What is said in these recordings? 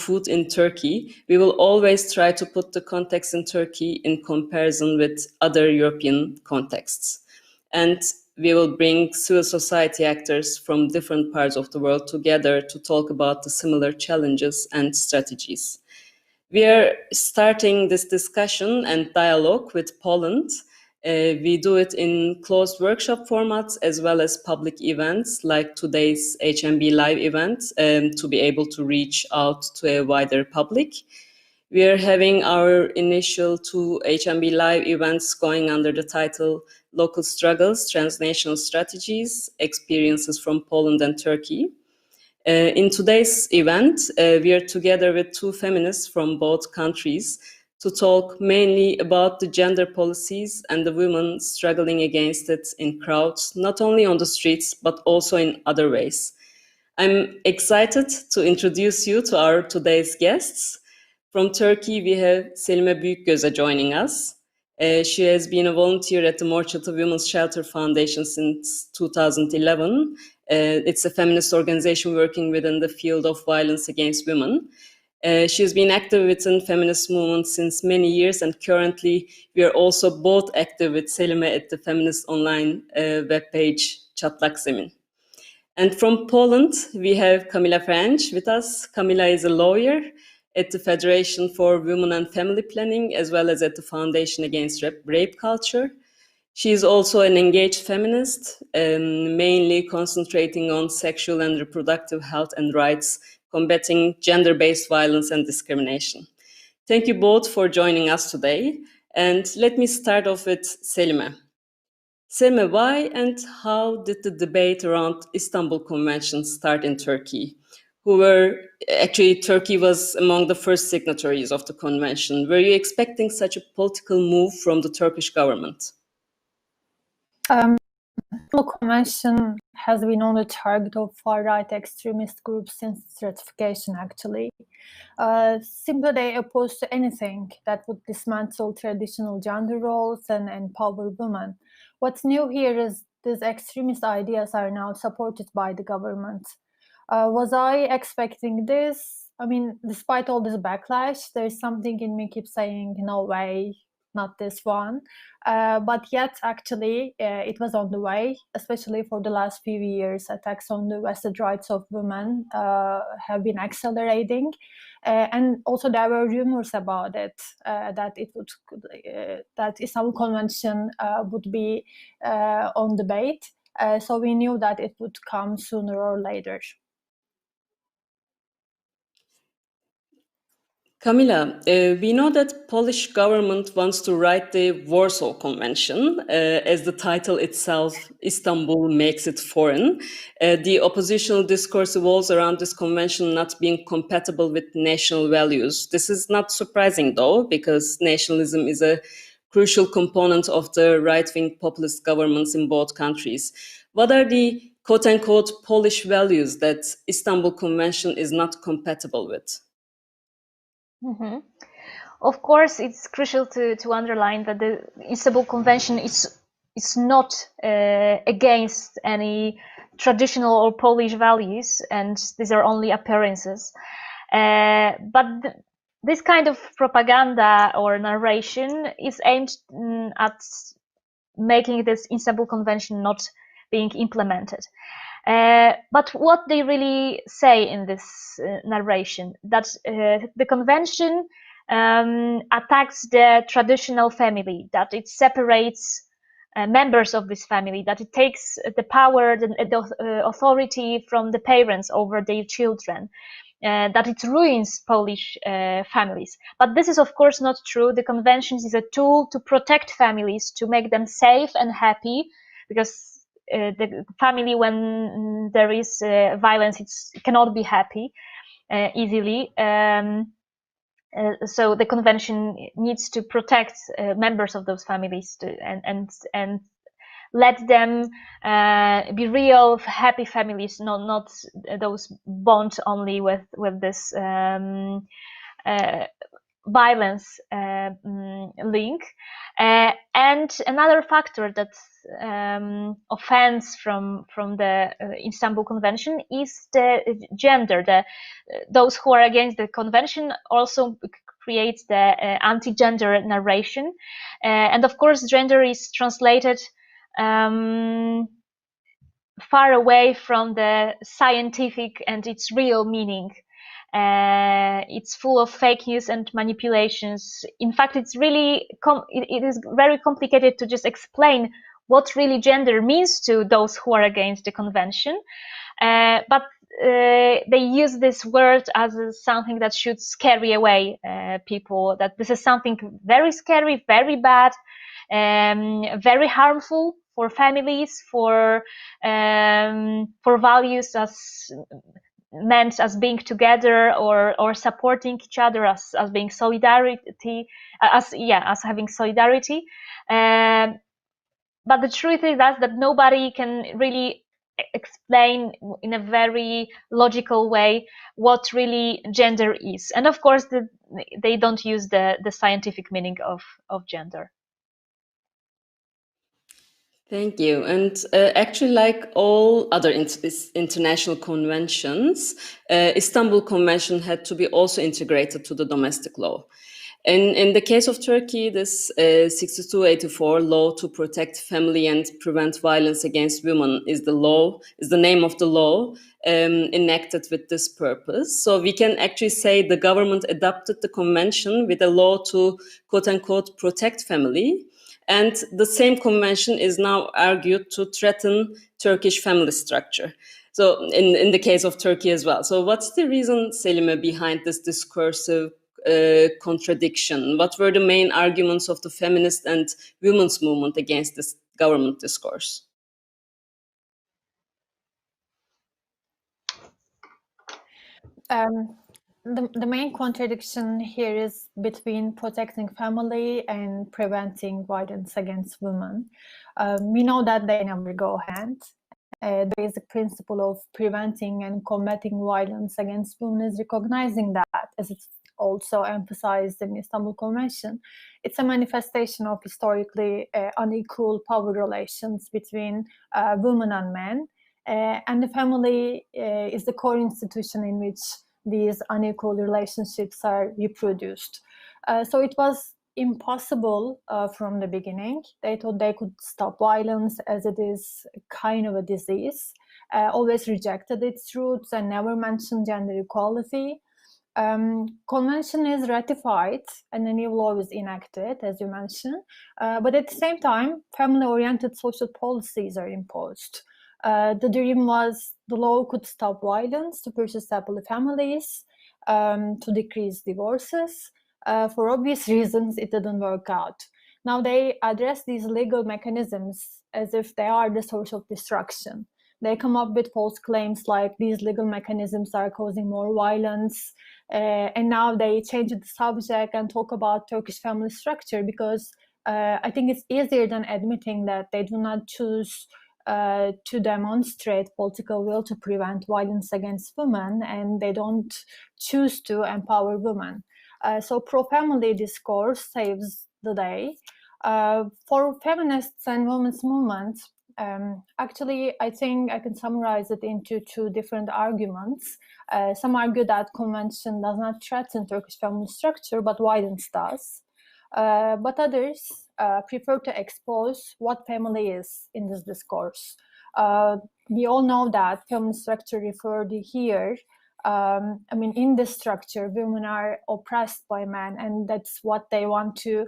food in Turkey, we will always try to put the context in Turkey in comparison with other European contexts. And we will bring civil society actors from different parts of the world together to talk about the similar challenges and strategies. We are starting this discussion and dialogue with Poland. We do it in closed workshop formats as well as public events like today's HMB Live event to be able to reach out to a wider public. We are having our initial 2 HMB Live events going under the title Local Struggles Transnational Strategies, Experiences from Poland and Turkey. In today's event, we are together with 2 feminists from both countries to talk mainly about the gender policies and the women struggling against it in crowds, not only on the streets, but also in other ways. I'm excited to introduce you to our today's guests. From Turkey, we have Selime Büyükgöze joining us. She has been a volunteer at the Mor Çatı Women's Shelter Foundation since 2011. It's a feminist organization working within the field of violence against women. She has been active within feminist movement since many years, and currently we are also both active with Selime at the feminist online webpage Çatlak Zemin. And from Poland, we have Kamila Ferenc with us. Kamila is a lawyer at the Federation for Women and Family Planning, as well as at the Foundation Against Rape Culture. She is also an engaged feminist, mainly concentrating on sexual and reproductive health and rights, combating gender-based violence and discrimination. Thank you both for joining us today. And let me start off with Selime. Selime, why and how did the debate around Istanbul Convention start in Turkey? Turkey was among the first signatories of the convention. Were you expecting such a political move from the Turkish government? The convention has been on the target of far-right extremist groups since its ratification, actually. Simply they oppose to anything that would dismantle traditional gender roles and empower women. What's new here is these extremist ideas are now supported by the government. Was I expecting this? I mean, despite all this backlash, there's something in me keeps saying, no way, not this one. But yet, actually, it was on the way, especially for the last few years. Attacks on the vested rights of women have been accelerating. And also there were rumors about it, that Istanbul Convention would be on debate. So we knew that it would come sooner or later. Kamila, we know that Polish government wants to write the Warsaw Convention. As the title itself, Istanbul makes it foreign. The oppositional discourse evolves around this convention not being compatible with national values. This is not surprising, though, because nationalism is a crucial component of the right-wing populist governments in both countries. What are the quote-unquote Polish values that Istanbul Convention is not compatible with? Mm-hmm. Of course, it's crucial to underline that the Istanbul Convention is not against any traditional or Polish values, and these are only appearances. But this kind of propaganda or narration is aimed at making this Istanbul Convention not being implemented. But what they really say in this narration, that the convention attacks the traditional family, that it separates members of this family, that it takes the power, the authority from the parents over their children, that it ruins Polish families. But this is of course not true. The convention is a tool to protect families, to make them safe and happy, because the family, when there is violence, it cannot be happy easily. So the convention needs to protect members of those families and let them be real, happy families, not those bond only with this violence link. And another factor that offense from the Istanbul Convention is the gender. Those who are against the convention also create the anti-gender narration, and of course, gender is translated far away from the scientific and its real meaning. It's full of fake news and manipulations. In fact, it's really it is very complicated to just explain what really gender means to those who are against the convention. But they use this word as something that should scare away people, that this is something very scary, very bad, very harmful for families, for values as meant as being together or supporting each other, as being solidarity, as having solidarity. But the truth is that nobody can really explain in a very logical way what really gender is. And of course, they don't use the scientific meaning of gender. Thank you. And actually, like all other international conventions, Istanbul Convention had to be also integrated to the domestic law. And in the case of Turkey, this 6284 law to protect family and prevent violence against women is the name of the law enacted with this purpose. So we can actually say the government adopted the convention with a law to quote unquote protect family. And the same convention is now argued to threaten Turkish family structure. So in the case of Turkey as well. So what's the reason, Selime, behind this discursive contradiction? What were the main arguments of the feminist and women's movement against this government discourse? The main contradiction here is between protecting family and preventing violence against women. We know that they never go hand. The basic principle of preventing and combating violence against women is recognizing that, as it's also emphasized in the Istanbul Convention, it's a manifestation of historically unequal power relations between women and men. And the family is the core institution in which these unequal relationships are reproduced. So it was impossible from the beginning. They thought they could stop violence as it is kind of a disease, always rejected its roots and never mentioned gender equality. Convention is ratified and a new law is enacted, as you mentioned, but at the same time, family-oriented social policies are imposed. The dream was the law could stop violence, to pursue happy families, to decrease divorces. For obvious reasons, it didn't work out. Now they address these legal mechanisms as if they are the source of destruction. They come up with false claims like these legal mechanisms are causing more violence. And now they change the subject and talk about Turkish family structure because I think it's easier than admitting that they do not choose to demonstrate political will to prevent violence against women, and they don't choose to empower women. So pro-family discourse saves the day. For feminists and women's movements, actually, I think I can summarize it into two different arguments. Some argue that convention does not threaten Turkish family structure, but violence does. But others prefer to expose what family is in this discourse. We all know that family structure referred here. In this structure, women are oppressed by men, and that's what they want to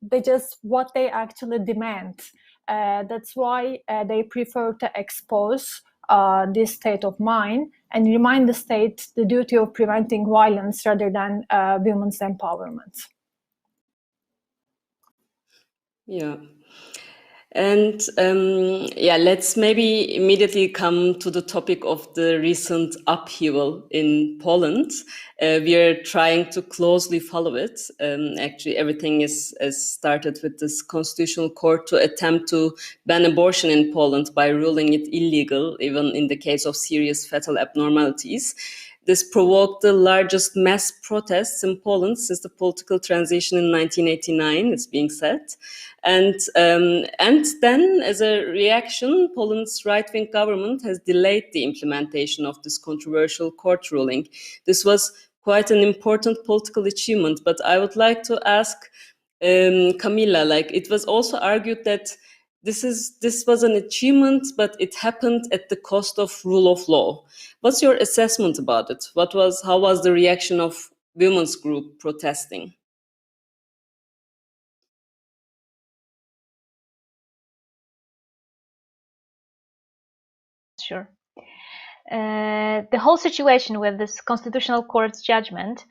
they just what they actually demand. That's why they prefer to expose this state of mind and remind the state the duty of preventing violence rather than women's empowerment. Yeah. And let's maybe immediately come to the topic of the recent upheaval in Poland. We are trying to closely follow it. Actually, everything is started with this constitutional court to attempt to ban abortion in Poland by ruling it illegal, even in the case of serious fetal abnormalities. this provoked the largest mass protests in Poland since the political transition in 1989, it's being said. And then, as a reaction, Poland's right-wing government has delayed the implementation of this controversial court ruling. This was quite an important political achievement, but I would like to ask Kamila, like, it was also argued that this was an achievement, but it happened at the cost of rule of law. What's your assessment about it? How was the reaction of women's group protesting? Sure. The whole situation with this constitutional court's judgment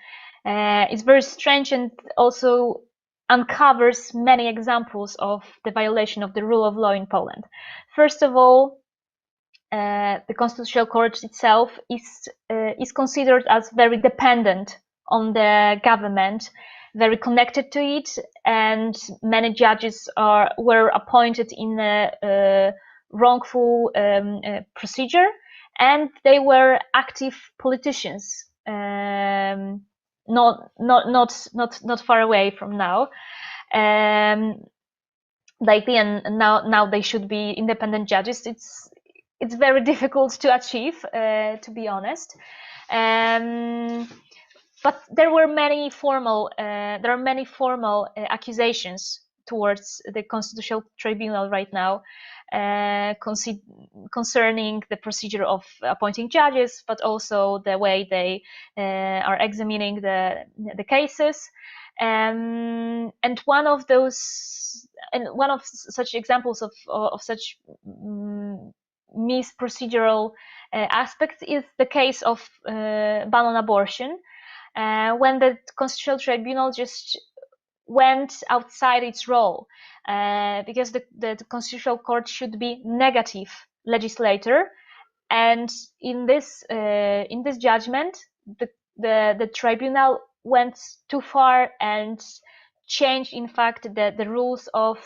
is very strange and also uncovers many examples of the violation of the rule of law in Poland. First of all, the constitutional court itself is considered as very dependent on the government, very connected to it, and many judges were appointed in a wrongful procedure, and they were active politicians, not far away from now. Lately, and now they should be independent judges. It's very difficult to achieve, to be honest. But there are many formal accusations towards the Constitutional Tribunal right now, concerning the procedure of appointing judges, but also the way they are examining the cases. And one of such examples of such mis-procedural aspects is the case of ban on abortion, when the Constitutional Tribunal just went outside its role, because the Constitutional Court should be negative legislator, and in this judgment, the tribunal went too far and changed, in fact, the rules of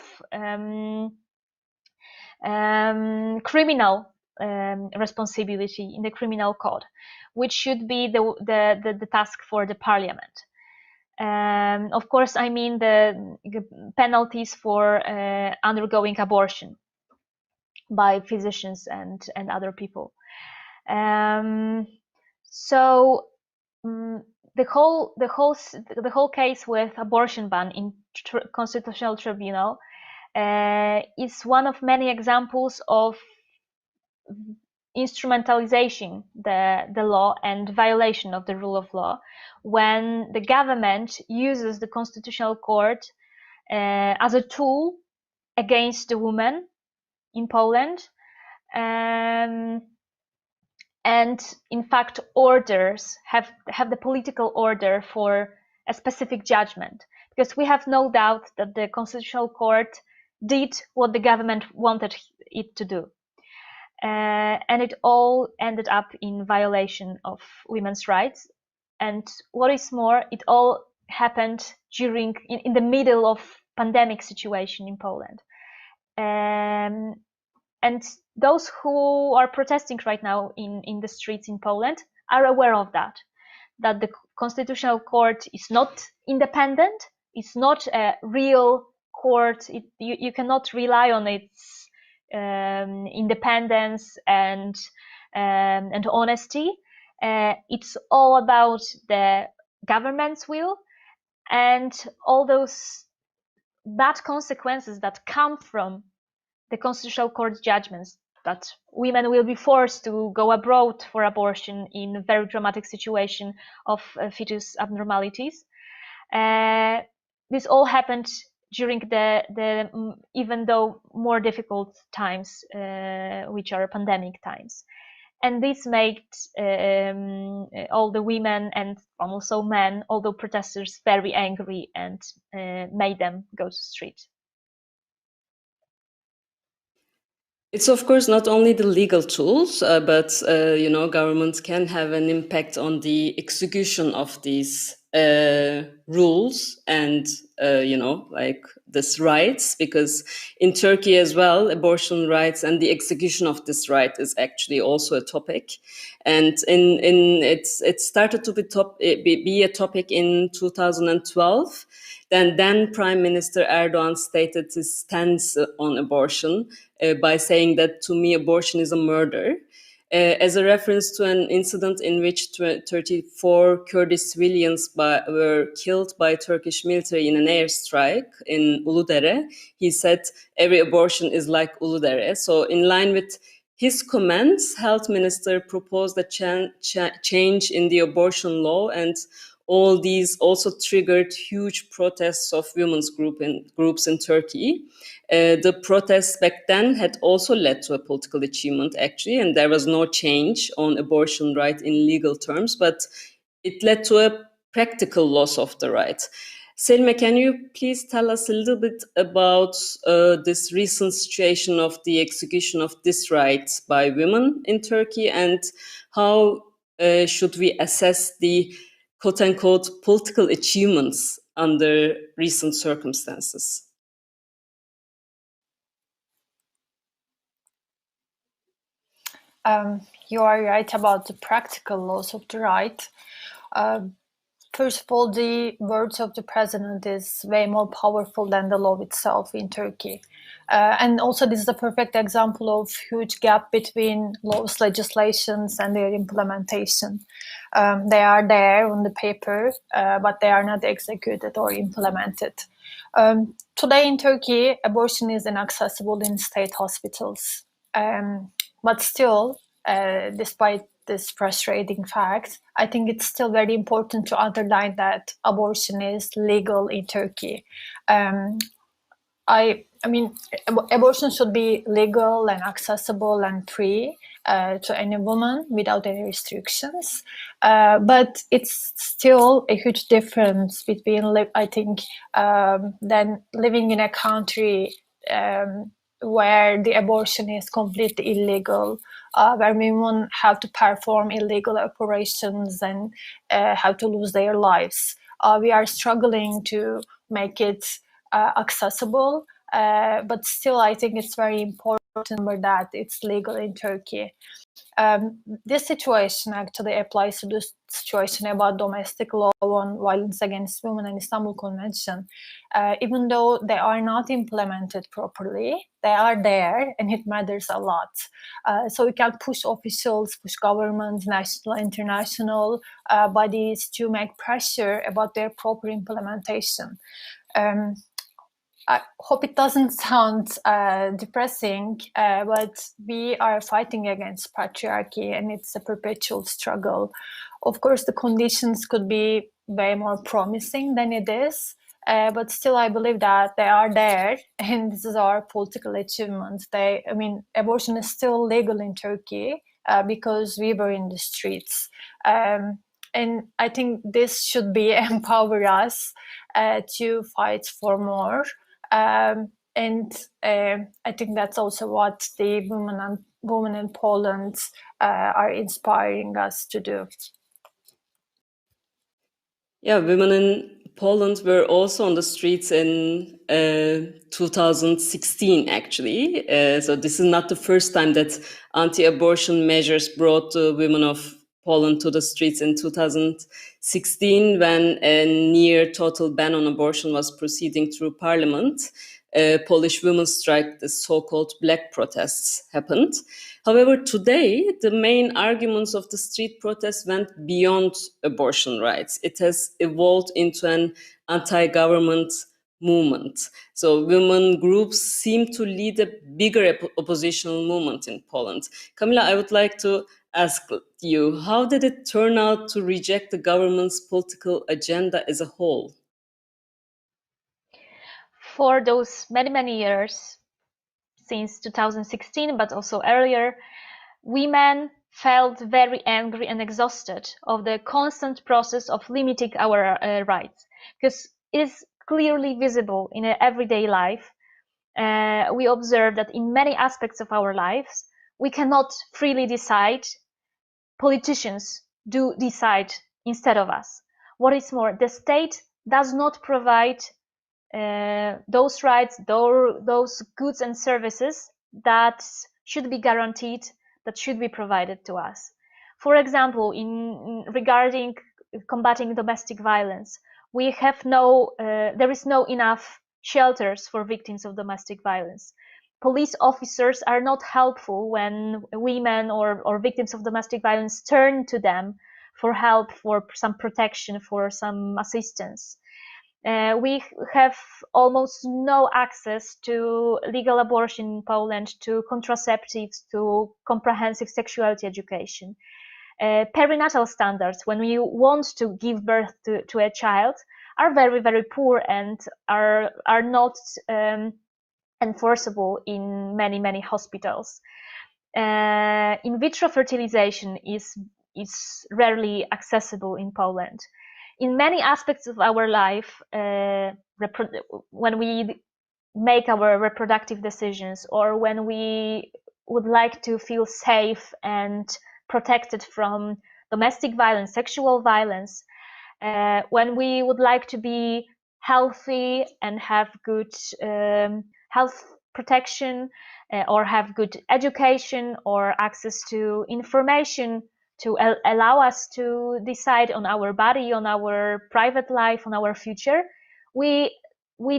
criminal responsibility in the criminal code, which should be the task for the parliament. Of course, I mean the penalties for undergoing abortion by physicians and other people. So the whole case with abortion ban in Constitutional Tribunal is one of many examples of instrumentalization the law and violation of the rule of law, when the government uses the Constitutional Court as a tool against the women in Poland, and in fact orders have the political order for a specific judgment, because we have no doubt that the Constitutional Court did what the government wanted it to do. And it all ended up in violation of women's rights. And what is more, it all happened in the middle of pandemic situation in Poland. And those who are protesting right now in the streets in Poland are aware of that the Constitutional Court is not independent. It's not a real court. You cannot rely on its independence and honesty. It's all about the government's will and all those bad consequences that come from the Constitutional Court judgments, that women will be forced to go abroad for abortion in a very dramatic situation of fetus abnormalities. This all happened during the even though more difficult times, which are pandemic times. And this made all the women and also men, although protesters, very angry and made them go to the street. It's of course not only the legal tools, but governments can have an impact on the execution of these rules and like this rights, because in Turkey as well, abortion rights and the execution of this right is actually also a topic. And it started to be a topic in 2012. Then Prime Minister Erdogan stated his stance on abortion by saying that, to me, abortion is a murder. As a reference to an incident in which 34 Kurdish civilians were killed by Turkish military in an airstrike in Uludere, he said, every abortion is like Uludere. So in line with his comments, Health Minister proposed a change in the abortion law, and all these also triggered huge protests of women's groups in Turkey. The protests back then had also led to a political achievement, actually, and there was no change on abortion right in legal terms, but it led to a practical loss of the right. Selime, can you please tell us a little bit about this recent situation of the execution of this right by women in Turkey, and how should we assess the quote-unquote political achievements under recent circumstances? You are right about the practical loss of the right. First of all, the words of the president is way more powerful than the law itself in Turkey. And also this is a perfect example of huge gap between laws, legislations and their implementation. They are there on the paper, but they are not executed or implemented. Today in Turkey, abortion is inaccessible in state hospitals. But still, despite this frustrating fact, I think it's still very important to underline that abortion is legal in Turkey. I mean, abortion should be legal and accessible and free to any woman without any restrictions. But it's still a huge difference between, I think, than living in a country where the abortion is completely illegal, where women have to perform illegal operations and have to lose their lives. We are struggling to make it accessible, but still I think it's very important that it's legal in Turkey. This situation actually applies to the situation about domestic law on violence against women and Istanbul Convention. Even though they are not implemented properly, they are there and it matters a lot. So we can push officials, push governments, national, international bodies to make pressure about their proper implementation. I hope it doesn't sound depressing, but we are fighting against patriarchy and it's a perpetual struggle. Of course, the conditions could be way more promising than it is, but still I believe that they are there and this is our political achievement. Abortion is still legal in Turkey because we were in the streets. And I think this should be empower us to fight for more. And I think that's also what the women in Poland are inspiring us to do. Yeah, women in Poland were also on the streets in 2016, actually. So this is not the first time that anti-abortion measures brought the women of Poland to the streets. In 2016, when a near total ban on abortion was proceeding through parliament, Polish women's strike, the so-called black protests, happened. However, today, the main arguments of the street protests went beyond abortion rights. It has evolved into an anti-government movement. So women groups seem to lead a bigger oppositional movement in Poland. Kamila, I would like to ask you, how did it turn out to reject the government's political agenda as a whole? For those many years, since 2016, but also earlier, women felt very angry and exhausted of the constant process of limiting our rights, because it is clearly visible in everyday life. We observe that in many aspects of our lives, we cannot freely decide. Politicians do decide instead of us. what is more, the state does not provide those rights, those goods and services that should be guaranteed, that should be provided to us. For example, regarding combating domestic violence, we have there is no enough shelters for victims of domestic violence. Police officers are not helpful when women or victims of domestic violence turn to them for help, for some protection, for some assistance. We have almost no access to legal abortion in Poland, to contraceptives, to comprehensive sexuality education. Perinatal standards, when we want to give birth to a child, are very, very poor and are not enforceable in many, many hospitals. In vitro fertilization is rarely accessible in Poland. In many aspects of our life, when we make our reproductive decisions, or when we would like to feel safe and protected from domestic violence, sexual violence, when we would like to be healthy and have good health protection, or have good education or access to information to allow us to decide on our body, on our private life, on our future, we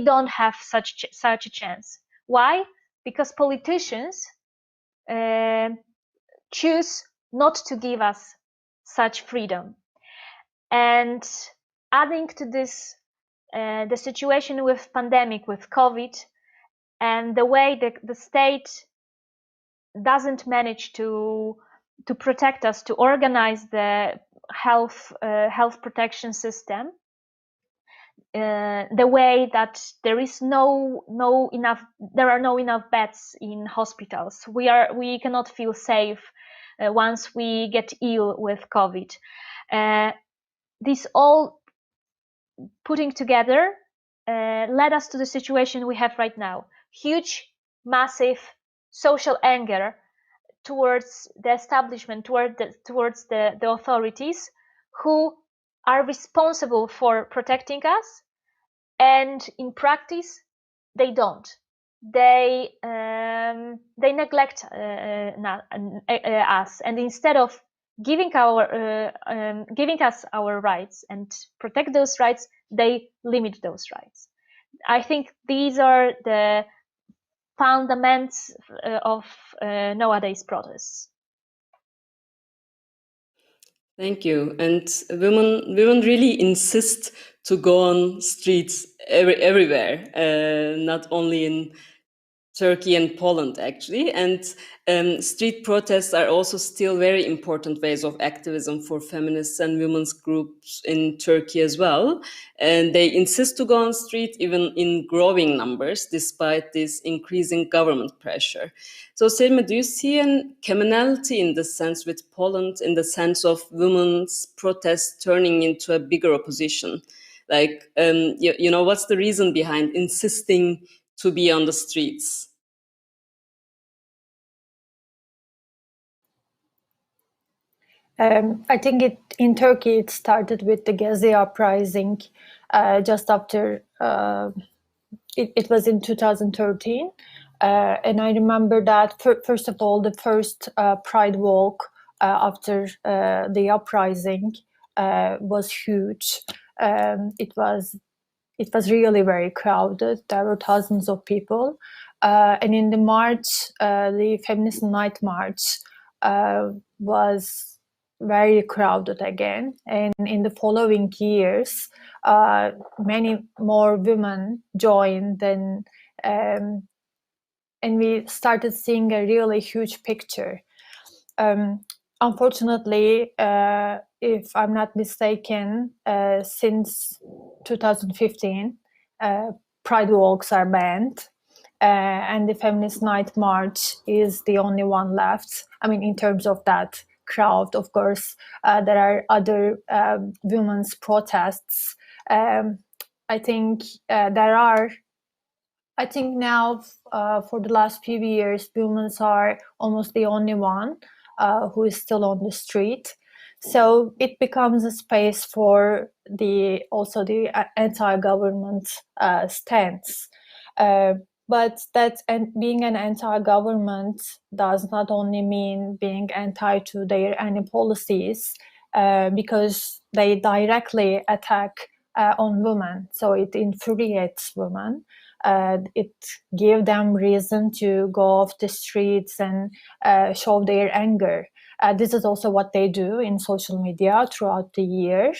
don't have such a chance. Why? Because politicians choose not to give us such freedom. And adding to this, the situation with pandemic, with COVID, and the way the state doesn't manage to protect us, to organize the health protection system, the way that there are no enough beds in hospitals. We cannot feel safe once we get ill with COVID. This all putting together led us to the situation we have right now. Huge, massive social anger towards the establishment, towards the authorities who are responsible for protecting us, and in practice they don't. They neglect us, and instead of giving us our rights and protect those rights, they limit those rights. I think these are the fundamentals of nowadays protests. Thank you. And women really insist to go on streets everywhere, not only in Turkey and Poland, actually. And street protests are also still very important ways of activism for feminists and women's groups in Turkey as well. And they insist to go on street even in growing numbers, despite this increasing government pressure. So, Selime, do you see a commonality in this sense with Poland, in the sense of women's protests turning into a bigger opposition? Like, what's the reason behind insisting to be on the streets? I think in Turkey it started with the Gezi uprising just after, it was in 2013. And I remember that, first of all, the first Pride walk after the uprising was huge. It was really very crowded. There were thousands of people. And in the march, the Feminist Night March was very crowded again. And in the following years, many more women joined, and we started seeing a really huge picture. Unfortunately, if I'm not mistaken, since 2015, Pride walks are banned, and the Feminist Night March is the only one left. I mean, in terms of that crowd, of course, there are other women's protests. I think I think now, for the last few years, women are almost the only one who is still on the street. So it becomes a space for also the anti-government stance. But being an anti-government does not only mean being anti to their any policies, because they directly attack on women. So it infuriates women. It gives them reason to go off the streets and show their anger. This is also what they do in social media throughout the year.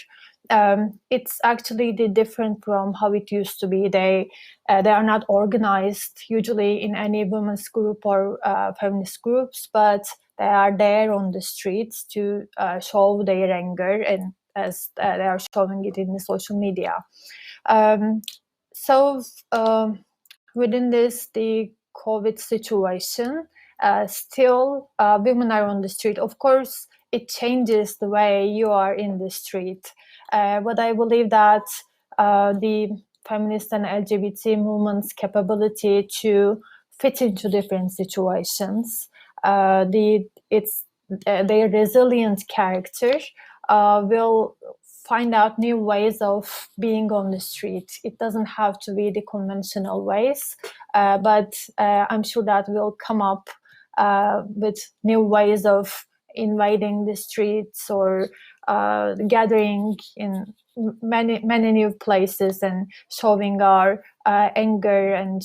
It's actually different from how it used to be. They are not organized usually in any women's group or feminist groups, but they are there on the streets to show their anger, and as they are showing it in the social media. Within this, the COVID situation, still women are on the street. Of course, it changes the way you are in the street. But I believe that the feminist and LGBT movement's capability to fit into different situations, their resilient character will find out new ways of being on the street. It doesn't have to be the conventional ways, but I'm sure that we'll come up with new ways of invading the streets or gathering in many new places and showing our anger and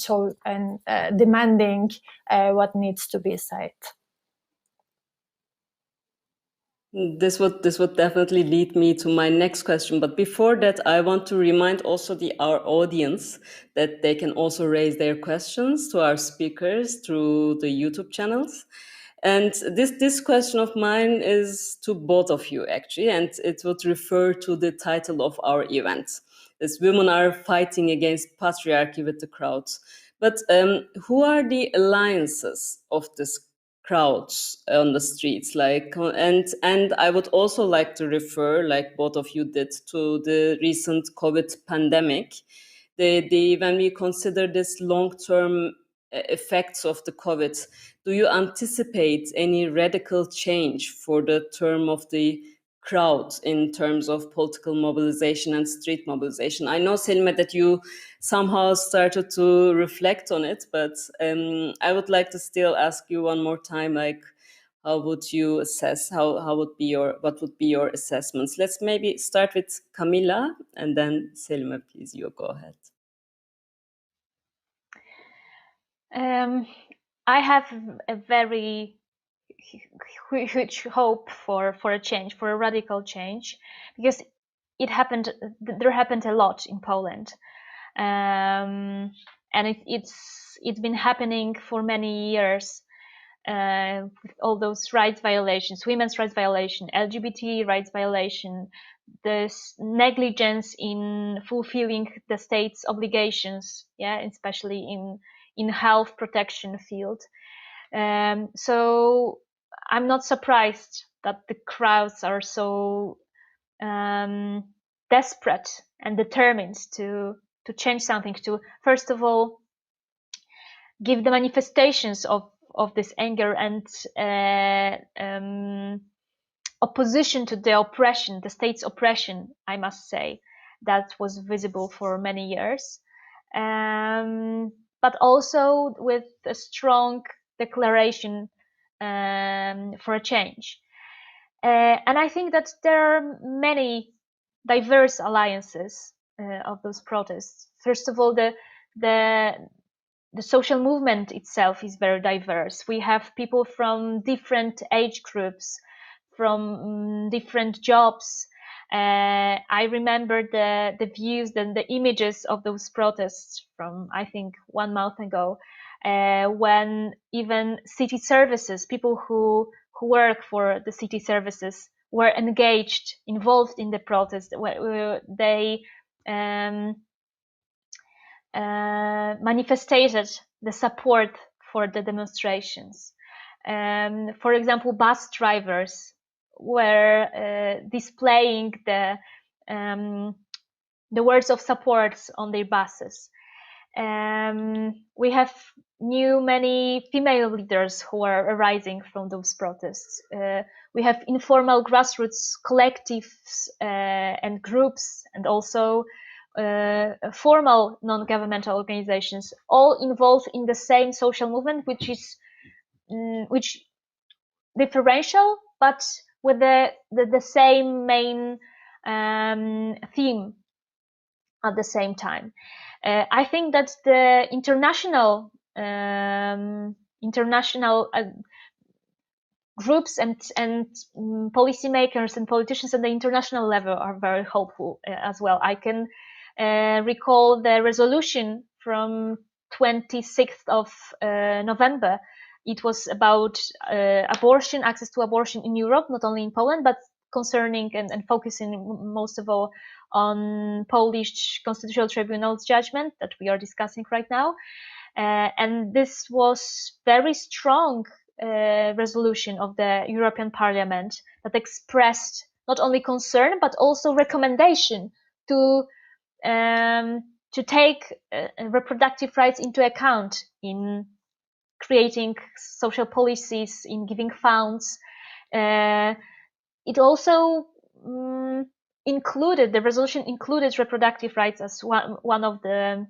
demanding what needs to be said. This would definitely lead me to my next question. But before that, I want to remind also our audience that they can also raise their questions to our speakers through the YouTube channels. And this question of mine is to both of you, actually, and it would refer to the title of our event. As women are fighting against patriarchy with the crowds. But who are the alliances of this crowds on the streets? And I would also like to refer, like both of you did, to the recent COVID pandemic. When we consider this long-term effects of the COVID, do you anticipate any radical change for the term of the crowd in terms of political mobilization and street mobilization? I know, Selime, that you somehow started to reflect on it, but I would like to still ask you one more time, like, how would you assess, what would be your assessments? Let's maybe start with Kamila, and then Selime, please, you go ahead. I have a very huge hope for a change, for a radical change, because there happened a lot in Poland, and it's been happening for many years. With all those rights violations, women's rights violation, LGBT rights violation, this negligence in fulfilling the state's obligations, especially in health protection field. So I'm not surprised that the crowds are so desperate and determined to change something, to first of all give the manifestations of this anger and opposition to the oppression, the state's oppression, I must say, that was visible for many years, but also with a strong declaration for a change. And I think that there are many diverse alliances of those protests. First of all, the social movement itself is very diverse. We have people from different age groups, from different jobs. I remember the views and the images of those protests from, I think, 1 month ago, when even city services, people who work for the city services, were involved in the protest. They manifested the support for the demonstrations. For example, bus drivers were displaying the words of support on their buses. We have knew many female leaders who are arising from those protests. We have informal grassroots collectives and groups, and also formal non-governmental organizations, all involved in the same social movement, which is differential, but with the same main theme at the same time. I think that the international groups and policymakers and politicians at the international level are very hopeful as well. I can recall the resolution from 26th of November. It was about abortion, access to abortion in Europe, not only in Poland, but concerning and focusing most of all on Polish Constitutional Tribunal's judgment that we are discussing right now. And this was very strong resolution of the European Parliament that expressed not only concern but also recommendation to take reproductive rights into account in creating social policies, in giving funds. It also the resolution included reproductive rights as one of the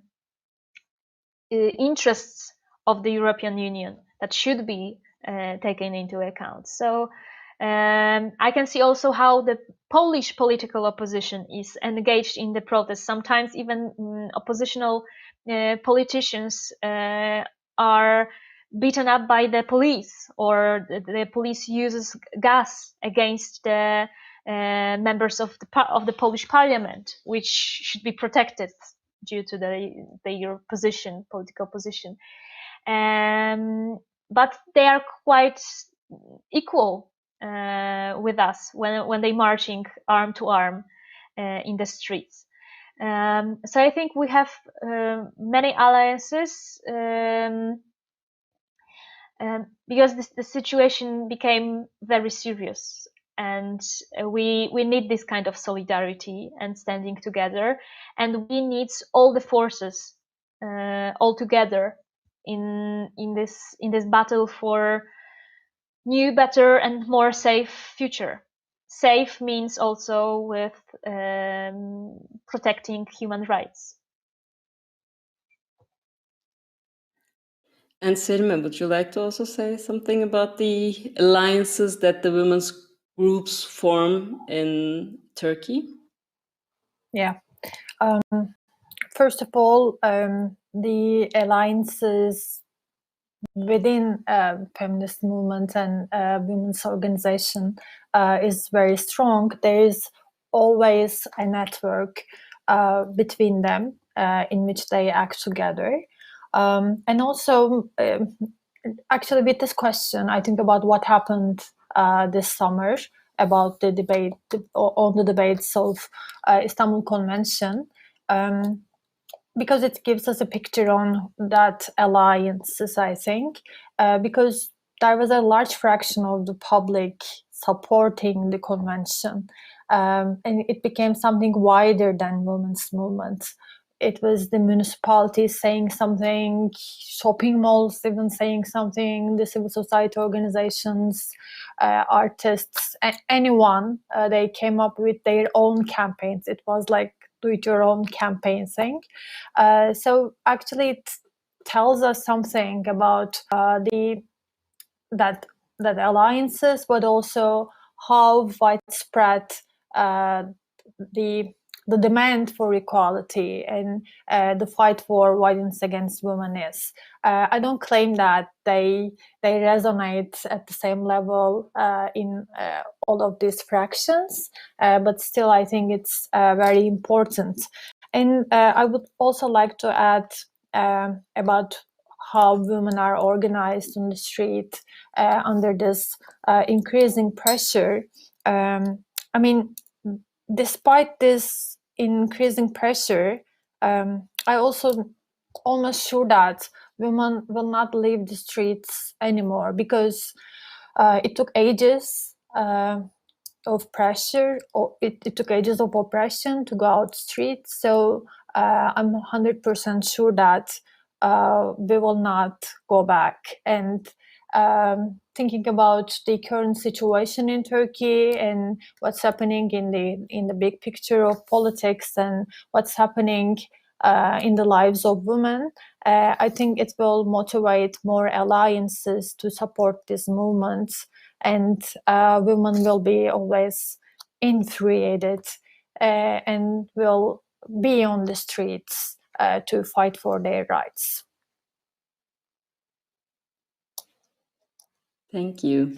interests of the European Union that should be taken into account. So I can see also how the Polish political opposition is engaged in the protest. Sometimes even oppositional politicians are beaten up by the police, or the police uses gas against the members of the Polish Parliament, which should be protected due to their political position. But they are quite equal with us when they marching arm to arm in the streets. So I think we have many alliances because the situation became very serious, and we need this kind of solidarity and standing together, and we need all the forces all together in this battle for new, better, and more safe future. Safe means also with protecting human rights. And Selime, would you like to also say something about the alliances that the women's groups form in Turkey? Yeah. First of all, the alliances within feminist movement and women's organization is very strong. There is always a network between them in which they act together. And also, actually, with this question, I think about what happened this summer about the debate on the debates of Istanbul Convention, because it gives us a picture on that alliances, I think, because there was a large fraction of the public supporting the convention, and it became something wider than women's movement. It was the municipalities saying something, shopping malls even saying something, the civil society organizations, artists, anyone, they came up with their own campaigns. It was like do-it-your-own campaign thing. So actually it tells us something about that alliances, but also how widespread the demand for equality and the fight for violence against women is. I don't claim that they resonate at the same level in all of these fractions, but still I think it's very important. And I would also like to add about how women are organized on the street under this increasing pressure. I mean, despite this increasing pressure, I also almost sure that women will not leave the streets anymore, because it took ages of pressure, or it took ages of oppression to go out the streets. So I'm 100% sure that we will not go back. And thinking about the current situation in Turkey and what's happening in the big picture of politics and what's happening in the lives of women, I think it will motivate more alliances to support these movements, and women will be always infuriated and will be on the streets to fight for their rights. Thank you.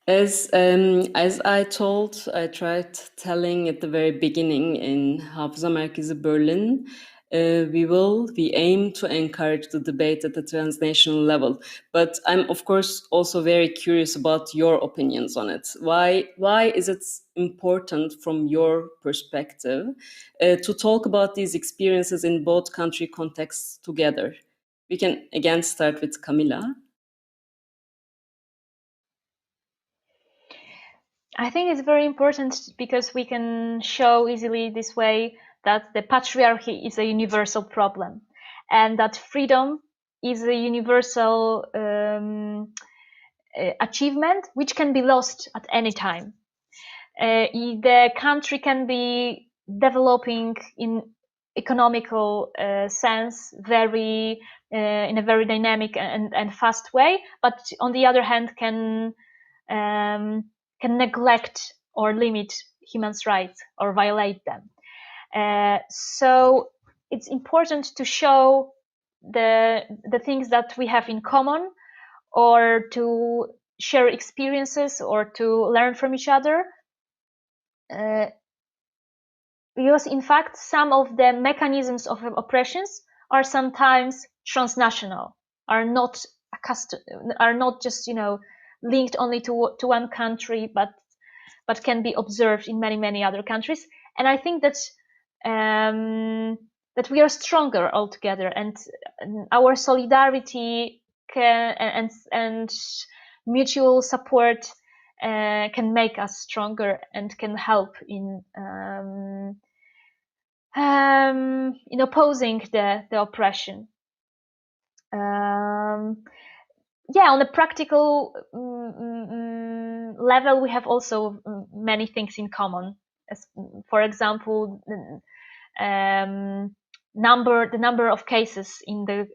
As I tried telling at the very beginning in Hafıza Merkezi Berlin, we aim to encourage the debate at the transnational level. But I'm of course also very curious about your opinions on it. Why is it important from your perspective to talk about these experiences in both country contexts together? We can again start with Kamila. I think it's very important because we can show easily this way that the patriarchy is a universal problem and that freedom is a universal achievement which can be lost at any time. The country can be developing in economical sense in a very dynamic and fast way, but on the other hand can neglect or limit human rights or violate them. So it's important to show the things that we have in common, or to share experiences or to learn from each other. Because in fact, some of the mechanisms of oppressions are sometimes transnational, are not just linked only to one country, but can be observed in many other countries. And I think that that we are stronger altogether, and our solidarity and mutual support can make us stronger and can help in opposing the oppression. On a practical level, we have also many things in common. As, for example, the number of cases in the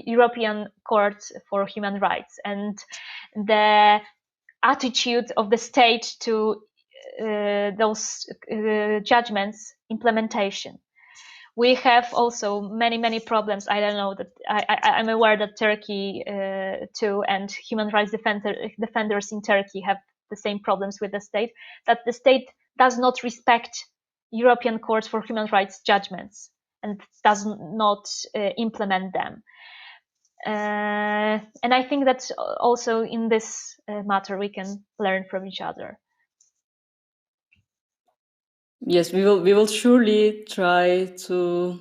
European Court for Human Rights, and the attitude of the state to those judgments implementation. We have also many problems. I don't know that I'm aware that Turkey too, and human rights defenders in Turkey have the same problems with the state, that the state does not respect European Court for Human Rights judgments and does not implement them. And I think that also in this matter we can learn from each other. Yes, we will surely try to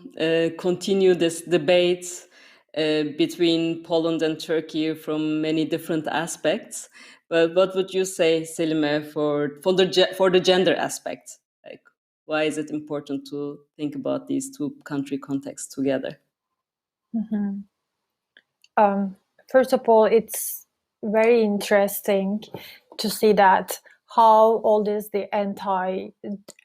continue this debate between Poland and Turkey from many different aspects. But what would you say, Selime, for the gender aspect? Like, why is it important to think about these two country contexts together? Mm-hmm. First of all, it's very interesting to see that how all the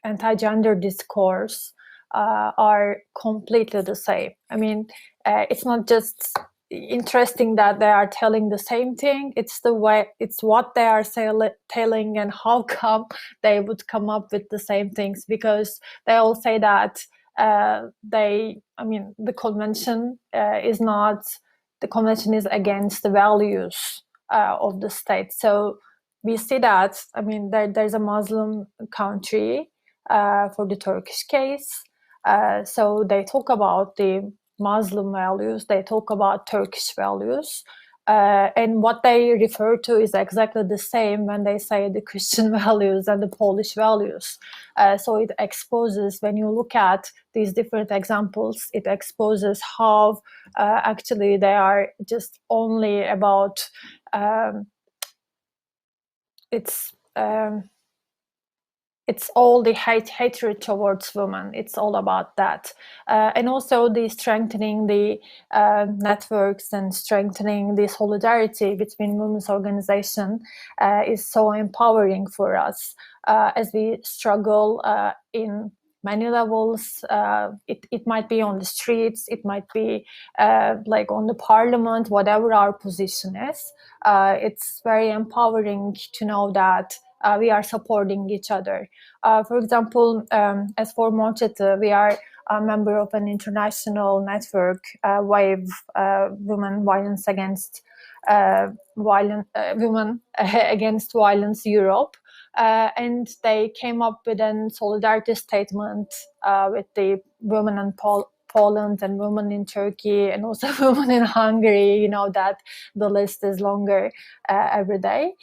anti-gender discourse are completely the same. I mean, it's not just interesting that they are telling the same thing. It's what they are telling, and how come they would come up with the same things, because they all say that the convention the convention is against the values of the state. So we see that, there's a Muslim country for the Turkish case. So they talk about the Muslim values, they talk about Turkish values. And what they refer to is exactly the same when they say the Christian values and the Polish values. So it exposes, when you look at these different examples, it exposes how actually they are just only about it's it's all the hatred towards women. It's all about that. And also the strengthening the networks and strengthening the solidarity between women's organization is so empowering for us as we struggle in many levels. It might be on the streets, it might be like on the parliament, whatever our position is. It's very empowering to know that we are supporting each other. For example, as for Mercator, we are a member of an international network, WAVE, Women Violence Against Women Against Violence Europe. And they came up with a solidarity statement with the women in Poland and women in Turkey and also women in Hungary. You know that the list is longer every day.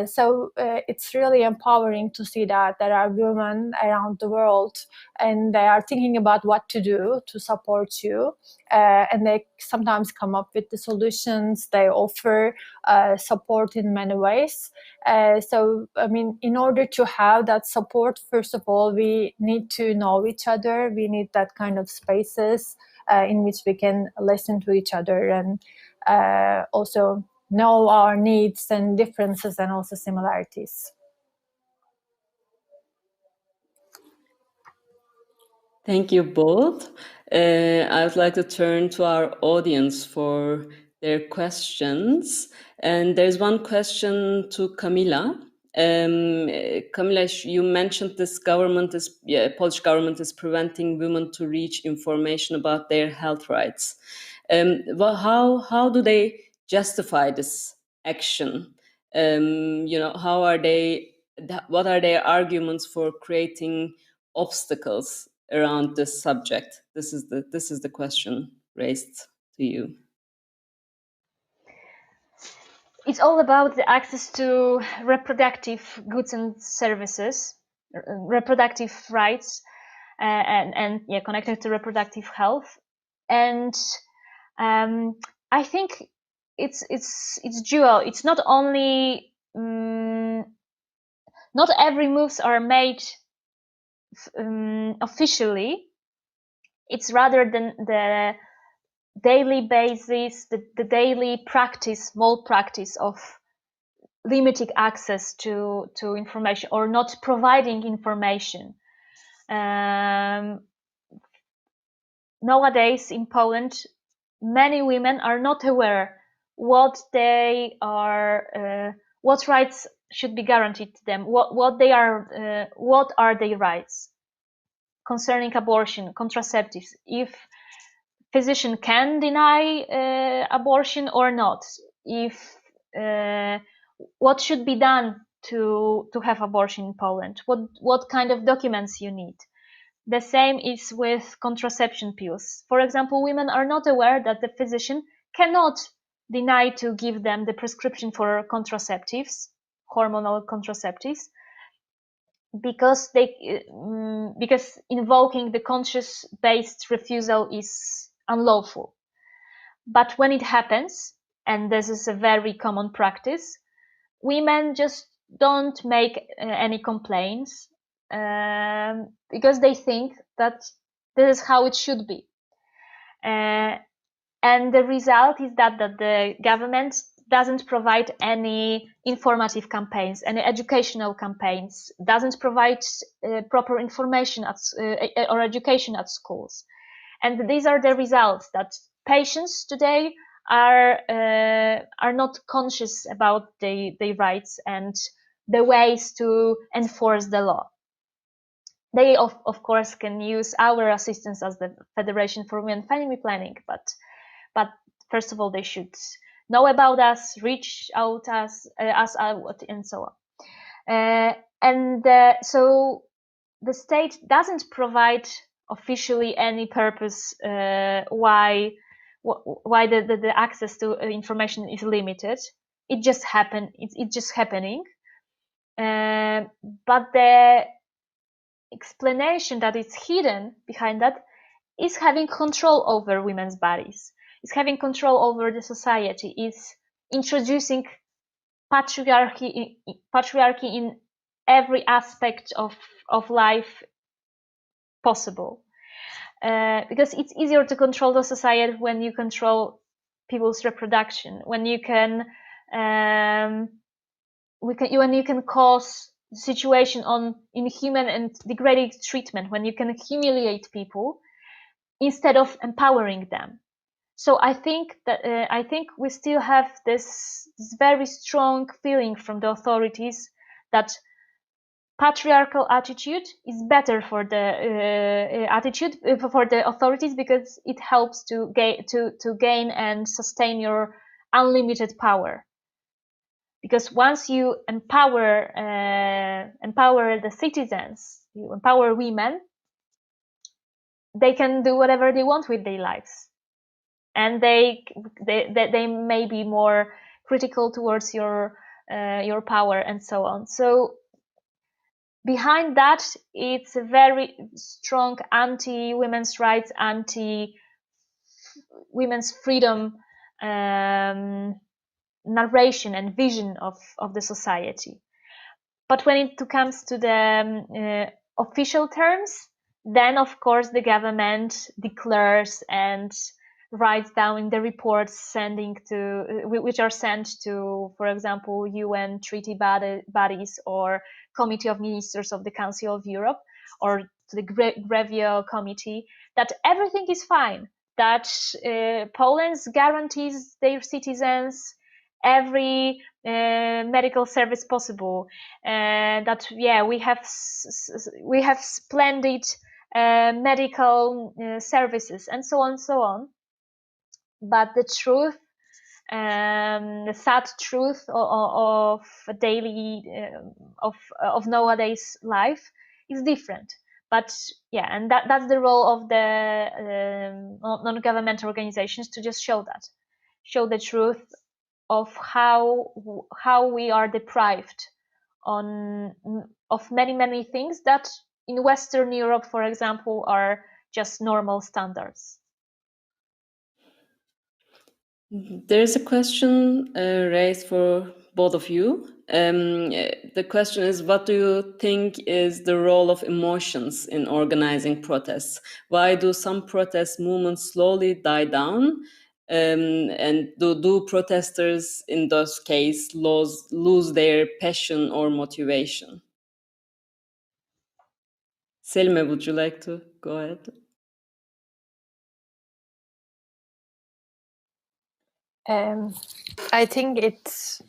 So it's really empowering to see that there are women around the world and they are thinking about what to do to support you. And they sometimes come up with the solutions. They offer support in many ways. So, I mean, in order to have that support, first of all, we need to know each other. We need that kind of spaces in which we can listen to each other and also know our needs and differences and also similarities. Thank you both. I would like to turn to our audience for their questions. And there's one question to Kamila. Kamila, you mentioned this Polish government is preventing women to reach information about their health rights. Well, how do they justify this action? What are their arguments for creating obstacles around this subject? This is the question raised to you. It's all about the access to reproductive goods and services, reproductive rights, and connected to reproductive health. And I think it's dual. It's not only not every moves are made officially. It's rather than the daily basis, the daily practice, small practice of limiting access to information or not providing information. Nowadays in Poland, many women are not aware what rights should be guaranteed to them, what are their rights concerning abortion, contraceptives, if physician can deny abortion or not, if what should be done to have abortion in Poland, what kind of documents you need. The same is with contraception pills. For example, women are not aware that the physician cannot deny to give them the prescription for contraceptives, hormonal contraceptives, because invoking the conscience-based refusal is unlawful. But when it happens, and this is a very common practice, women just don't make any complaints because they think that this is how it should be. And the result is that the government doesn't provide any informative campaigns, any educational campaigns, doesn't provide proper information or education at schools. And these are the results, that patients today are not conscious about their rights and the ways to enforce the law. They of course can use our assistance as the Federation for Women Family Planning, but first of all they should know about us, reach out us out, and so on. So the state doesn't provide officially any purpose why the access to information is limited. It's just happening. But the explanation that is hidden behind that is having control over women's bodies, is having control over the society, is introducing patriarchy in every aspect of life possible. Because it's easier to control the society when you control people's reproduction, when you can cause situation on inhuman and degrading treatment, when you can humiliate people instead of empowering them. So I think we still have this very strong feeling from the authorities that patriarchal attitude is better for the for the authorities, because it helps to gain and sustain your unlimited power. Because once you empower the citizens, you empower women, they can do whatever they want with their lives, and they may be more critical towards your power and so on. So behind that, it's a very strong anti-women's rights, anti-women's freedom narration and vision of the society. But when it comes to the official terms, then of course the government declares and writes down in the reports which are sent to, for example, UN treaty bodies or Committee of Ministers of the Council of Europe, or to the Grevio Committee, that everything is fine, that Poland guarantees their citizens every medical service possible, that we have splendid medical services, and so on and so on. But the truth, the sad truth of daily of nowadays life is different. But yeah, and that's the role of the non-governmental organizations, to just show the truth of how we are deprived of many things that in Western Europe, for example, are just normal standards. There is a question raised for both of you. The question is, what do you think is the role of emotions in organizing protests? Why do some protest movements slowly die down? And do protesters in those cases lose their passion or motivation? Selime, would you like to go ahead? I think it's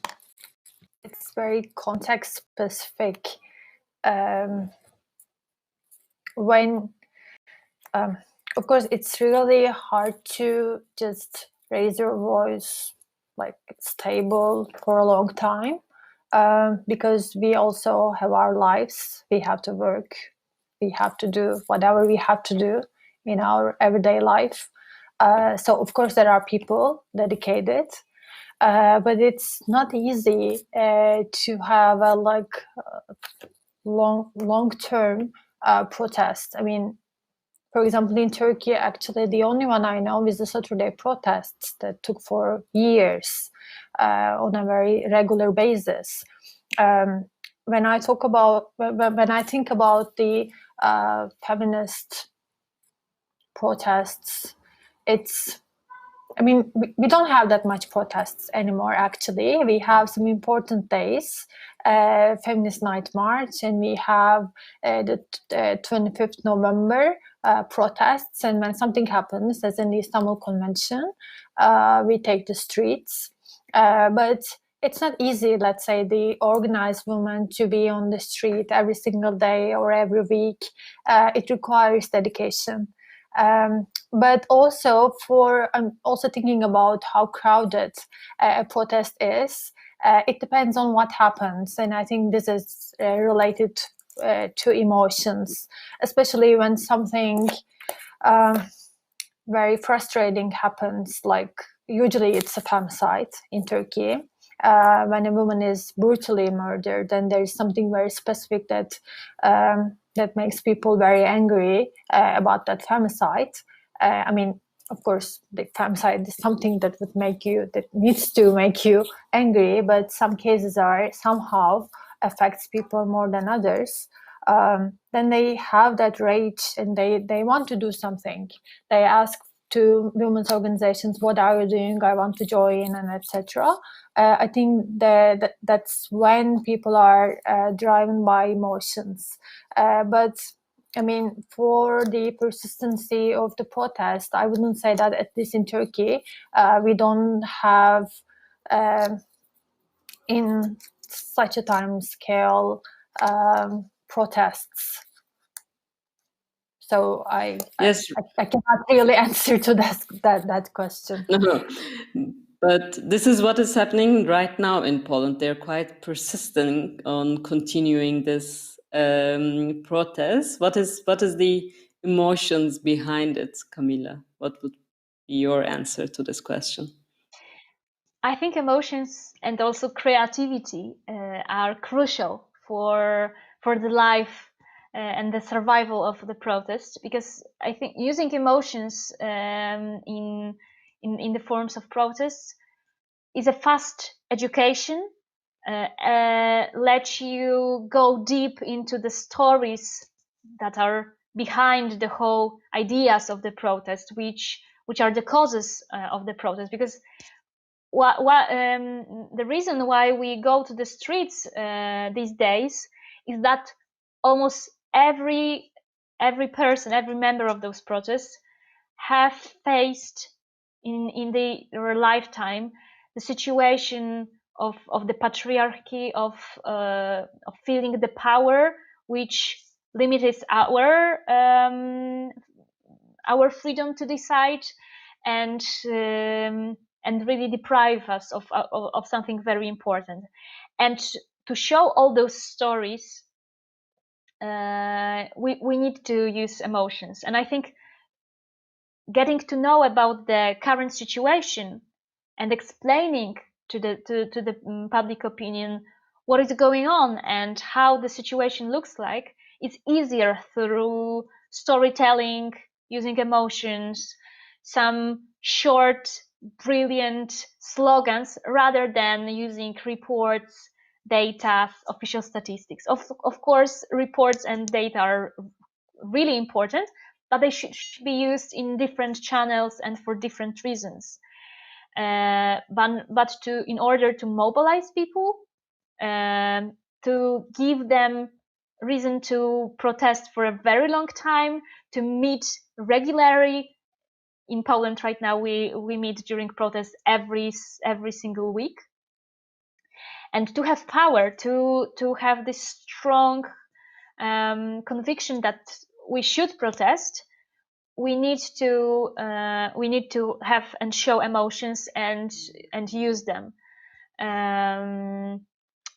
very context specific. When of course it's really hard to just raise your voice like stable for a long time, because we also have our lives, we have to work, we have to do whatever we have to do in our everyday life. So of course there are people dedicated, but it's not easy to have a long-term protest. I mean, for example, in Turkey, actually, the only one I know is the Saturday protests that took for years on a very regular basis. When I think about the feminist protests, we don't have that much protests anymore, actually. We have some important days, Feminist Night March, and we have the 25th November protests. And when something happens, as in the Istanbul Convention, we take the streets. But it's not easy, let's say, the organized women to be on the street every single day or every week. It requires dedication. But also I'm also thinking about how crowded a protest is. It depends on what happens, and I think this is related to emotions, especially when something very frustrating happens, like usually it's a femicide in Turkey. When a woman is brutally murdered, then there is something very specific that makes people very angry about that femicide. Of course, the femicide is something that needs to make you angry, but some cases are somehow affects people more than others, then they have that rage and they want to do something. They ask to women's organizations, what are you doing? I want to join, and etc. I think that's when people are driven by emotions. But I mean, for the persistency of the protest, I wouldn't say that, at least in Turkey, we don't have in such a time scale protests. So I cannot really answer to that question. No, but this is what is happening right now in Poland. They're quite persistent on continuing this protest. What is the emotions behind it, Kamila? What would be your answer to this question? I think emotions and also creativity are crucial for the life and the survival of the protest, because I think using emotions in the forms of protests is a fast education, lets you go deep into the stories that are behind the whole ideas of the protest, which are the causes of the protest. Because the reason why we go to the streets these days is that almost every person, every member of those protests have faced in their lifetime the situation of the patriarchy, of feeling the power which limits our freedom to decide, and really deprive us of something very important. And to show all those stories, we need to use emotions. And I think getting to know about the current situation and explaining to the public opinion what is going on and how the situation looks like, it's easier through storytelling, using emotions, some short, brilliant slogans, rather than using reports, data, official statistics. Of course, reports and data are really important, but they should be used in different channels and for different reasons. But in order to mobilize people, to give them reason to protest for a very long time, to meet regularly. In Poland right now, we meet during protests every single week, and to have power, to have this strong conviction that we should protest, we need to have and show emotions and use them,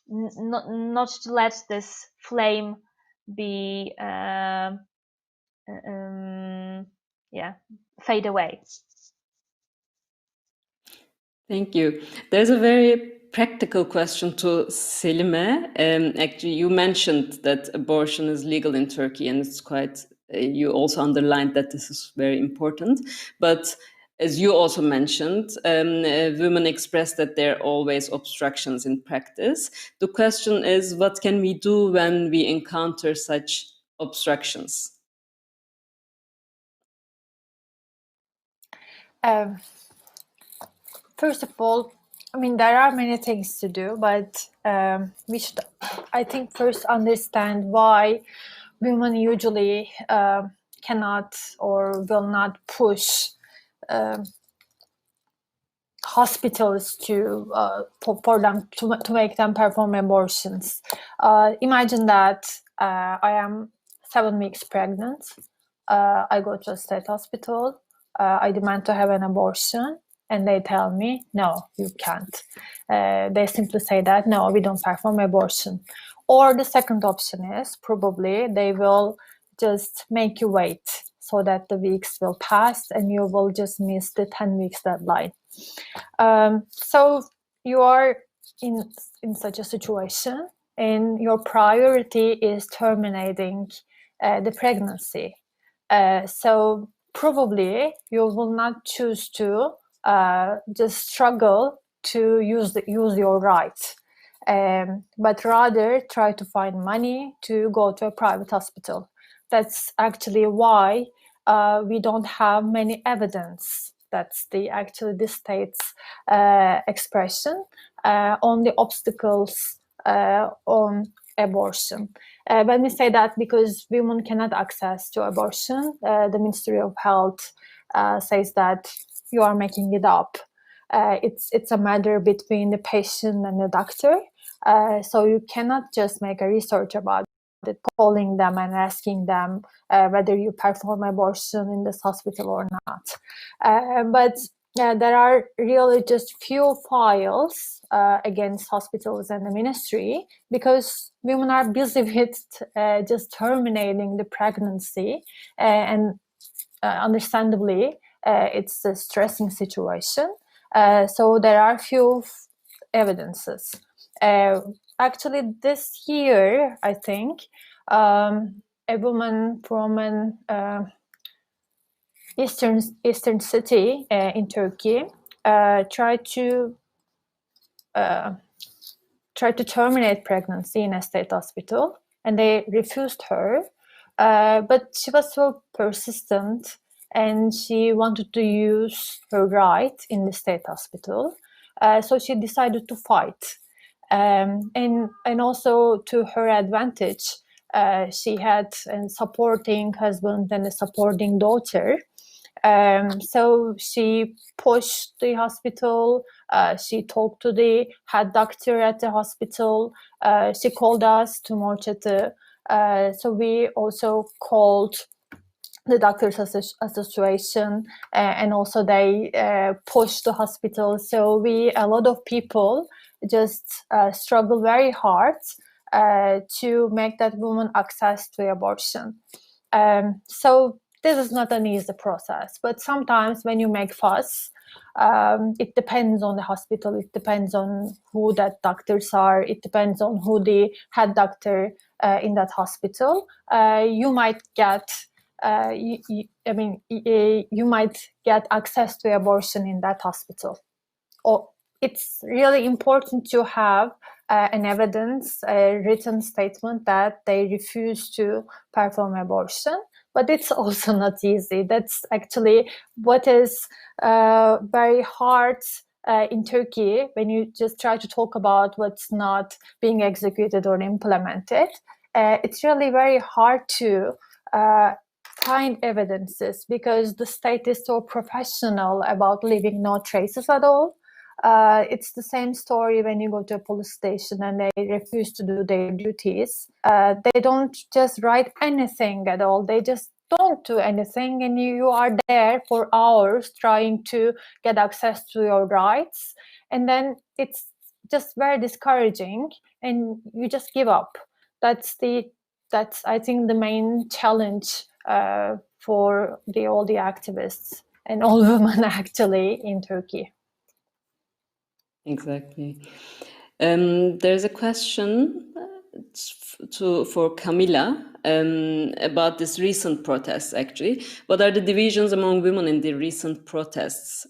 not to let this flame be fade away. Thank you. There's a very practical question to Selime. Actually, you mentioned that abortion is legal in Turkey, and it's quite, you also underlined that this is very important. But as you also mentioned, women express that there are always obstructions in practice. The question is, what can we do when we encounter such obstructions? First of all, I mean, there are many things to do, but we should, I think, first understand why women usually cannot or will not push hospitals to for them to make them perform abortions. Imagine that I am 7 weeks pregnant. I go to a state hospital. I demand to have an abortion, and they tell me, no, you can't. They simply say that, no, we don't perform abortion. Or the second option is probably they will just make you wait so that the weeks will pass and you will just miss the 10 weeks deadline. So you are in such a situation, and your priority is terminating the pregnancy. So probably you will not choose to just struggle to use your rights. but rather try to find money to go to a private hospital. That's actually why we don't have many evidence. That's the state's expression on the obstacles on abortion. When we say that, because women cannot access to abortion, the Ministry of Health says that you are making it up. It's a matter between the patient and the doctor. So you cannot just make a research about it, calling them and asking them whether you perform abortion in this hospital or not. But there are really just few files against hospitals and the ministry, because women are busy with just terminating the pregnancy, and understandably it's a stressing situation. So there are few evidences. Actually, this year, I think, a woman from an eastern city in Turkey tried to terminate pregnancy in a state hospital, and they refused her. But she was so persistent, and she wanted to use her right in the state hospital. So she decided to fight. And also, to her advantage, she had a supporting husband and a supporting daughter. So she pushed the hospital. She talked to the head doctor at the hospital. She called us to Mercator. So we also called the Doctors Association, and also they pushed the hospital. So a lot of people just struggle very hard to make that woman access to abortion. So this is not an easy process, but sometimes when you make fuss, it depends on the hospital, it depends on who that doctors are, it depends on who the head doctor in that hospital. You might get you might get access to abortion in that hospital. Or it's really important to have an evidence, a written statement that they refuse to perform abortion. But it's also not easy. That's actually what is very hard in Turkey, when you just try to talk about what's not being executed or implemented. It's really very hard to find evidences, because the state is so professional about leaving no traces at all. It's the same story when you go to a police station and they refuse to do their duties. They don't just write anything at all. They just don't do anything, and you are there for hours trying to get access to your rights. And then it's just very discouraging, and you just give up. That's I think the main challenge for all the activists and all women actually in Turkey. Exactly. There's a question for Kamila about this recent protests, actually. What are the divisions among women in the recent protests?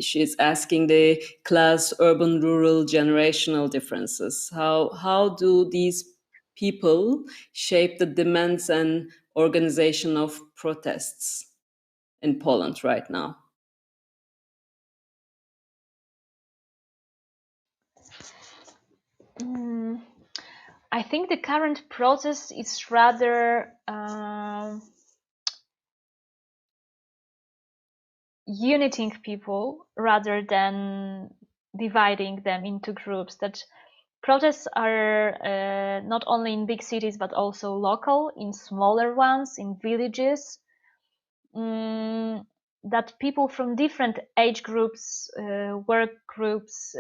She's asking the class, urban, rural, generational differences. How do these people shape the demands and organization of protests in Poland right now? I think the current process is rather uniting people rather than dividing them into groups. That protests are not only in big cities but also local, in smaller ones, in villages. That people from different age groups, work groups,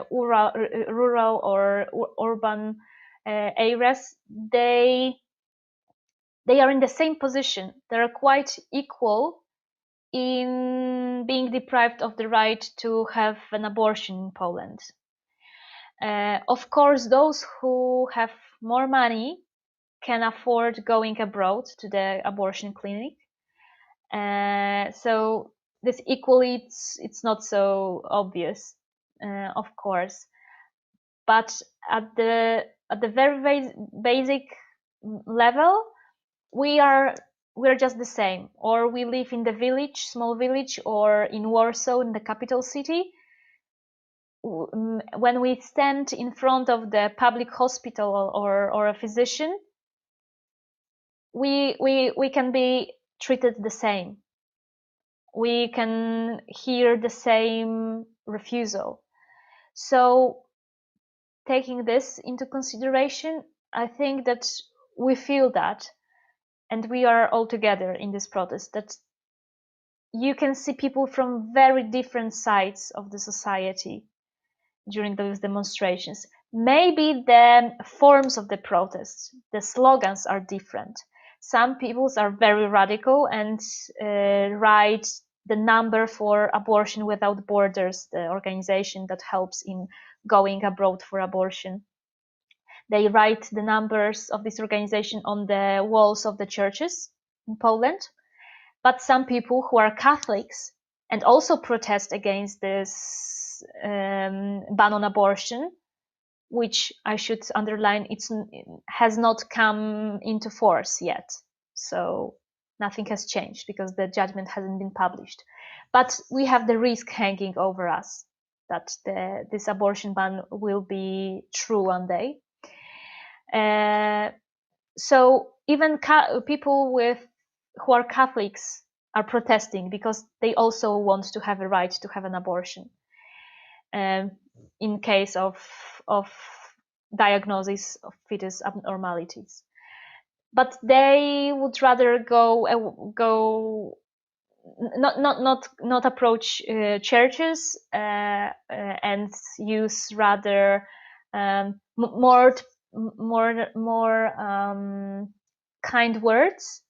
rural or urban areas, they are in the same position. They are quite equal in being deprived of the right to have an abortion in Poland. Of course, those who have more money can afford going abroad to the abortion clinic. So this equally, it's not so obvious, of course. but at the very basic level, we're just the same. Or we live in the village, small village, or in Warsaw, in the capital city. When we stand in front of the public hospital or a physician, we can be treated the same. We can hear the same refusal. So taking this into consideration, I think that we feel that, and we are all together in this protest, that you can see people from very different sides of the society during those demonstrations. Maybe the forms of the protests, the slogans are different. Some people are very radical and write the number for Abortion Without Borders, the organization that helps in going abroad for abortion. They write the numbers of this organization on the walls of the churches in Poland. But some people who are Catholics and also protest against this ban on abortion, which I should underline, it has not come into force yet. So nothing has changed because the judgment hasn't been published. But we have the risk hanging over us that this abortion ban will be true one day. So even people who are Catholics are protesting because they also want to have a right to have an abortion in case of diagnosis of fetus abnormalities. But they would rather not approach churches and use rather more kind words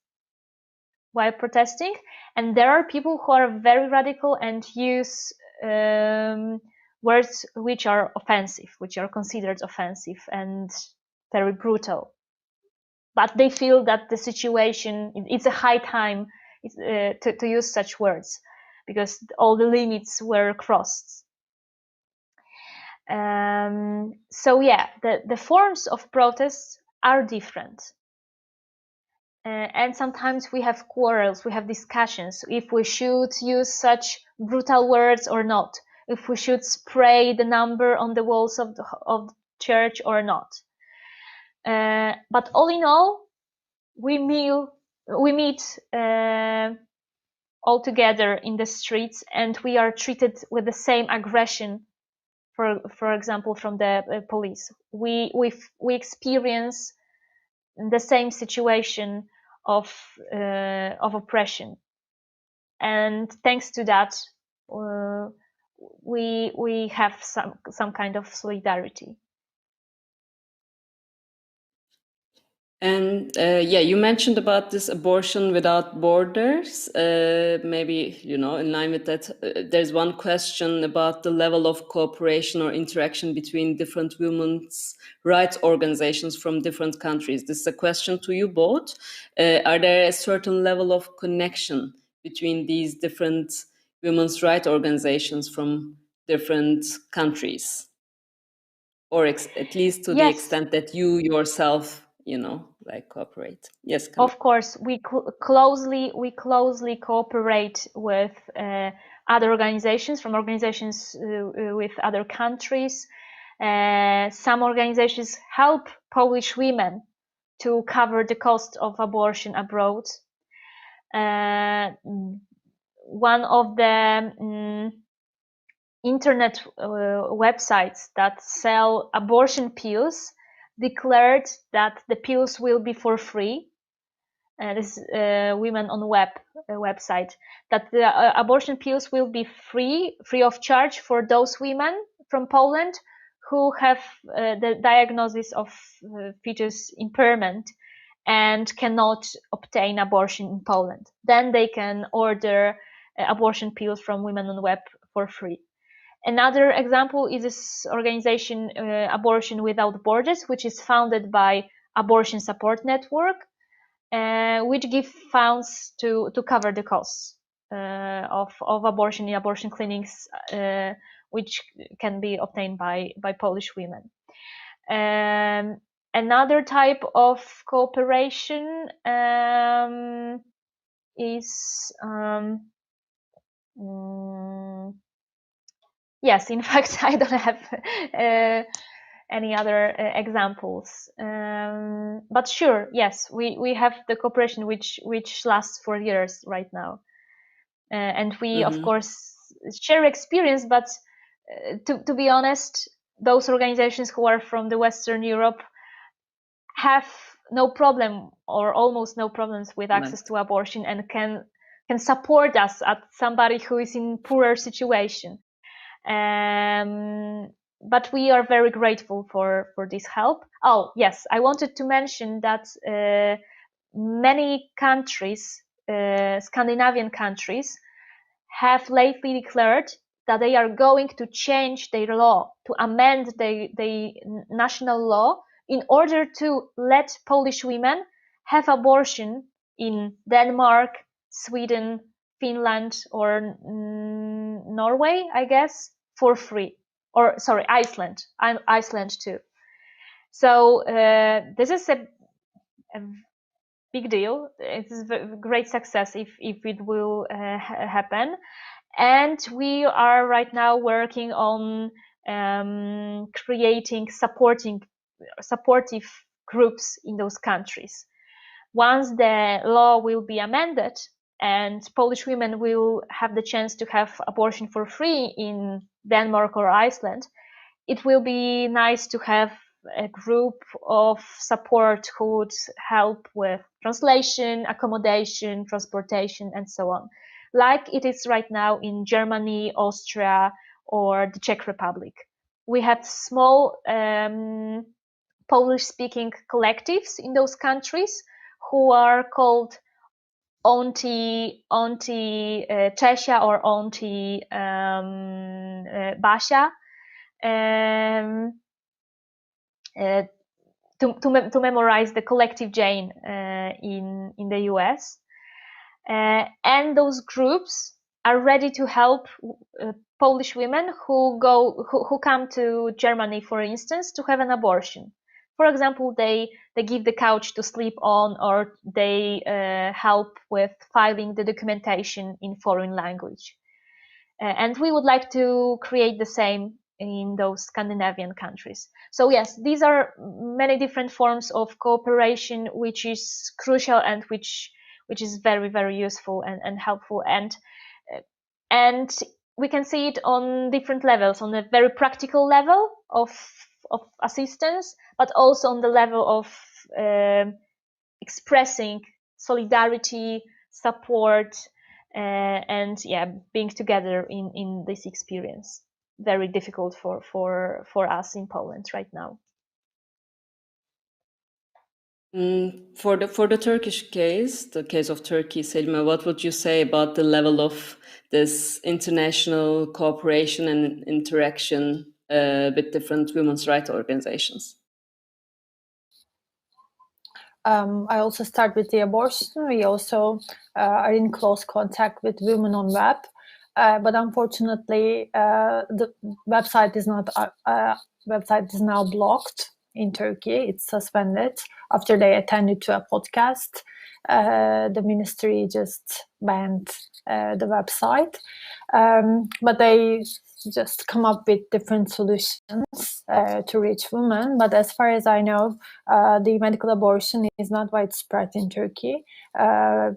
while protesting. And there are people who are very radical and use words which are offensive, which are considered offensive and very brutal. But they feel that the situation, it's a high time to use such words because all the limits were crossed. So yeah, the forms of protests are different. And sometimes we have quarrels, we have discussions, if we should use such brutal words or not, if we should spray the number on the walls of the church or not. But all in all, we meet all together in the streets, and we are treated with the same aggression, for example, from the police. We experience the same situation of oppression, and thanks to that, we have some kind of solidarity. And yeah, you mentioned about this Abortion Without Borders. Maybe, in line with that, there's one question about the level of cooperation or interaction between different women's rights organizations from different countries. This is a question to you both. Are there a certain level of connection between these different women's rights organizations from different countries? Or at least to the extent that you yourself cooperate. Yes, Kamila. Of course, we closely cooperate with other organizations, from organizations with other countries. Some organizations help Polish women to cover the cost of abortion abroad. One of the internet websites that sell abortion pills declared that the pills will be for free. This Women on Web website, that the abortion pills will be free of charge for those women from Poland who have the diagnosis of fetus impairment and cannot obtain abortion in Poland. Then they can order abortion pills from Women on Web for free. Another example is this organization, Abortion Without Borders, which is founded by Abortion Support Network, which give funds to cover the costs of abortion in abortion clinics, which can be obtained by Polish women. Another type of cooperation is yes, in fact, I don't have any other examples. But sure, yes, we have the cooperation which lasts for years right now, and we of course share experience. But to be honest, those organizations who are from the Western Europe have no problem or almost no problems with access to abortion and can support us as somebody who is in poorer situation. But we are very grateful for this help. Oh yes, I wanted to mention that many countries, Scandinavian countries, have lately declared that they are going to change their law, to amend the national law in order to let Polish women have abortion in Denmark, Sweden, Finland, or Norway, I guess, for free. Or sorry, Iceland. Iceland too. So this is a big deal. It's a great success if it will happen. And we are right now working on creating supportive groups in those countries. Once the law will be amended and Polish women will have the chance to have abortion for free in Denmark or Iceland, it will be nice to have a group of support who would help with translation, accommodation, transportation, and so on, like it is right now in Germany, Austria, or the Czech Republic. We have small Polish-speaking collectives in those countries who are called Auntie Czesia or Auntie Basia. To memorize the collective Jane in the US, and those groups are ready to help Polish women who come to Germany, for instance, to have an abortion. For example, they give the couch to sleep on, or they help with filing the documentation in foreign language. And we would like to create the same in those Scandinavian countries. So yes, these are many different forms of cooperation, which is crucial and which is very, very useful and helpful. And we can see it on different levels, on a very practical level of assistance, but also on the level of expressing solidarity, support, and being together in this experience. Very difficult for us in Poland right now. For the Turkish case, the case of Turkey, Selime, what would you say about the level of this international cooperation and interaction with different women's rights organizations? I also start with the abortion. We also are in close contact with Women on Web, but unfortunately, the website is now blocked in Turkey. It's suspended after they attended to a podcast. The ministry just banned the website, but they just come up with different solutions to reach women. But as far as I know, the medical abortion is not widespread in Turkey.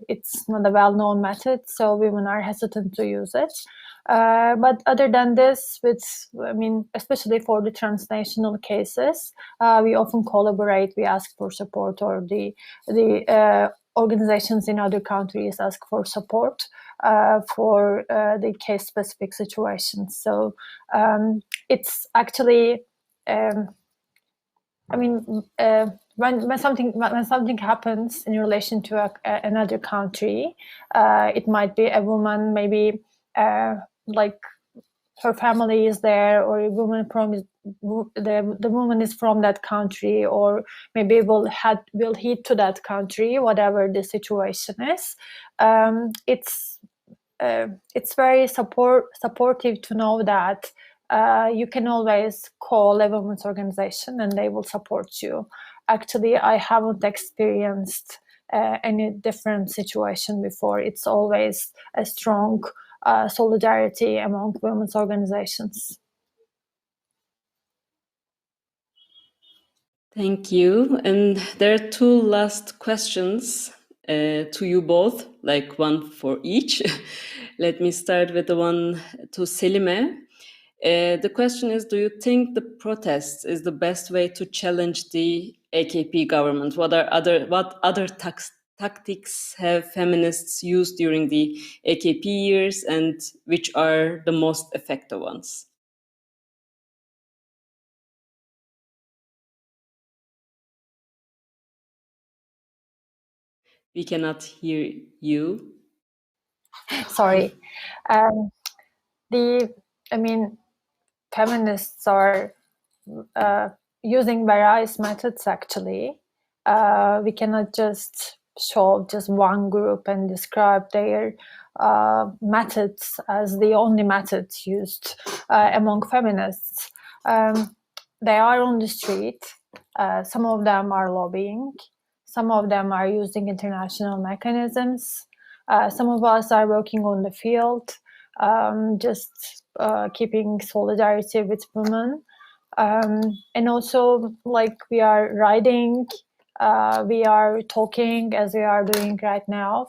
It's not a well-known method, so women are hesitant to use it. But other than this, especially for the transnational cases, we often collaborate. We ask for support, or the organizations in other countries ask for support for the case-specific situations. So it's actually, when something happens in relation to another country, it might be a woman, maybe like her family is there, or a woman from the woman is from that country, or maybe will head to that country, whatever the situation is. It's very supportive to know that you can always call a women's organization and they will support you. Actually, I haven't experienced any different situation before. It's always a strong solidarity among women's organizations. Thank you. And there are two last questions to you both, like one for each. Let me start with the one to Selime. The question is, do you think the protests is the best way to challenge the AKP government? What other tactics have feminists used during the AKP years, and which are the most effective ones? We cannot hear you. Sorry. Feminists are using various methods, actually. We cannot just show just one group and describe their methods as the only methods used among feminists. They are on the street. Some of them are lobbying. Some of them are using international mechanisms. Some of us are working on the field, just keeping solidarity with women. And also, like, we are writing, we are talking as we are doing right now.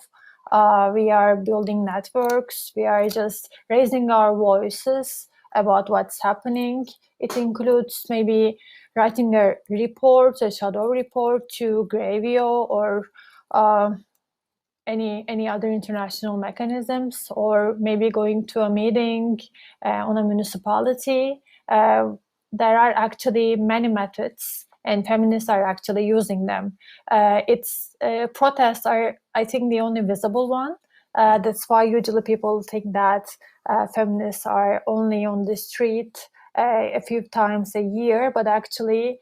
We are building networks. We are just raising our voices about what's happening. It includes maybe writing a report, a shadow report to Gravio or any other international mechanisms, or maybe going to a meeting on a municipality. There are actually many methods, and feminists are actually using them. Protests are, I think, the only visible one. That's why usually people think that feminists are only on the street a few times a year, but actually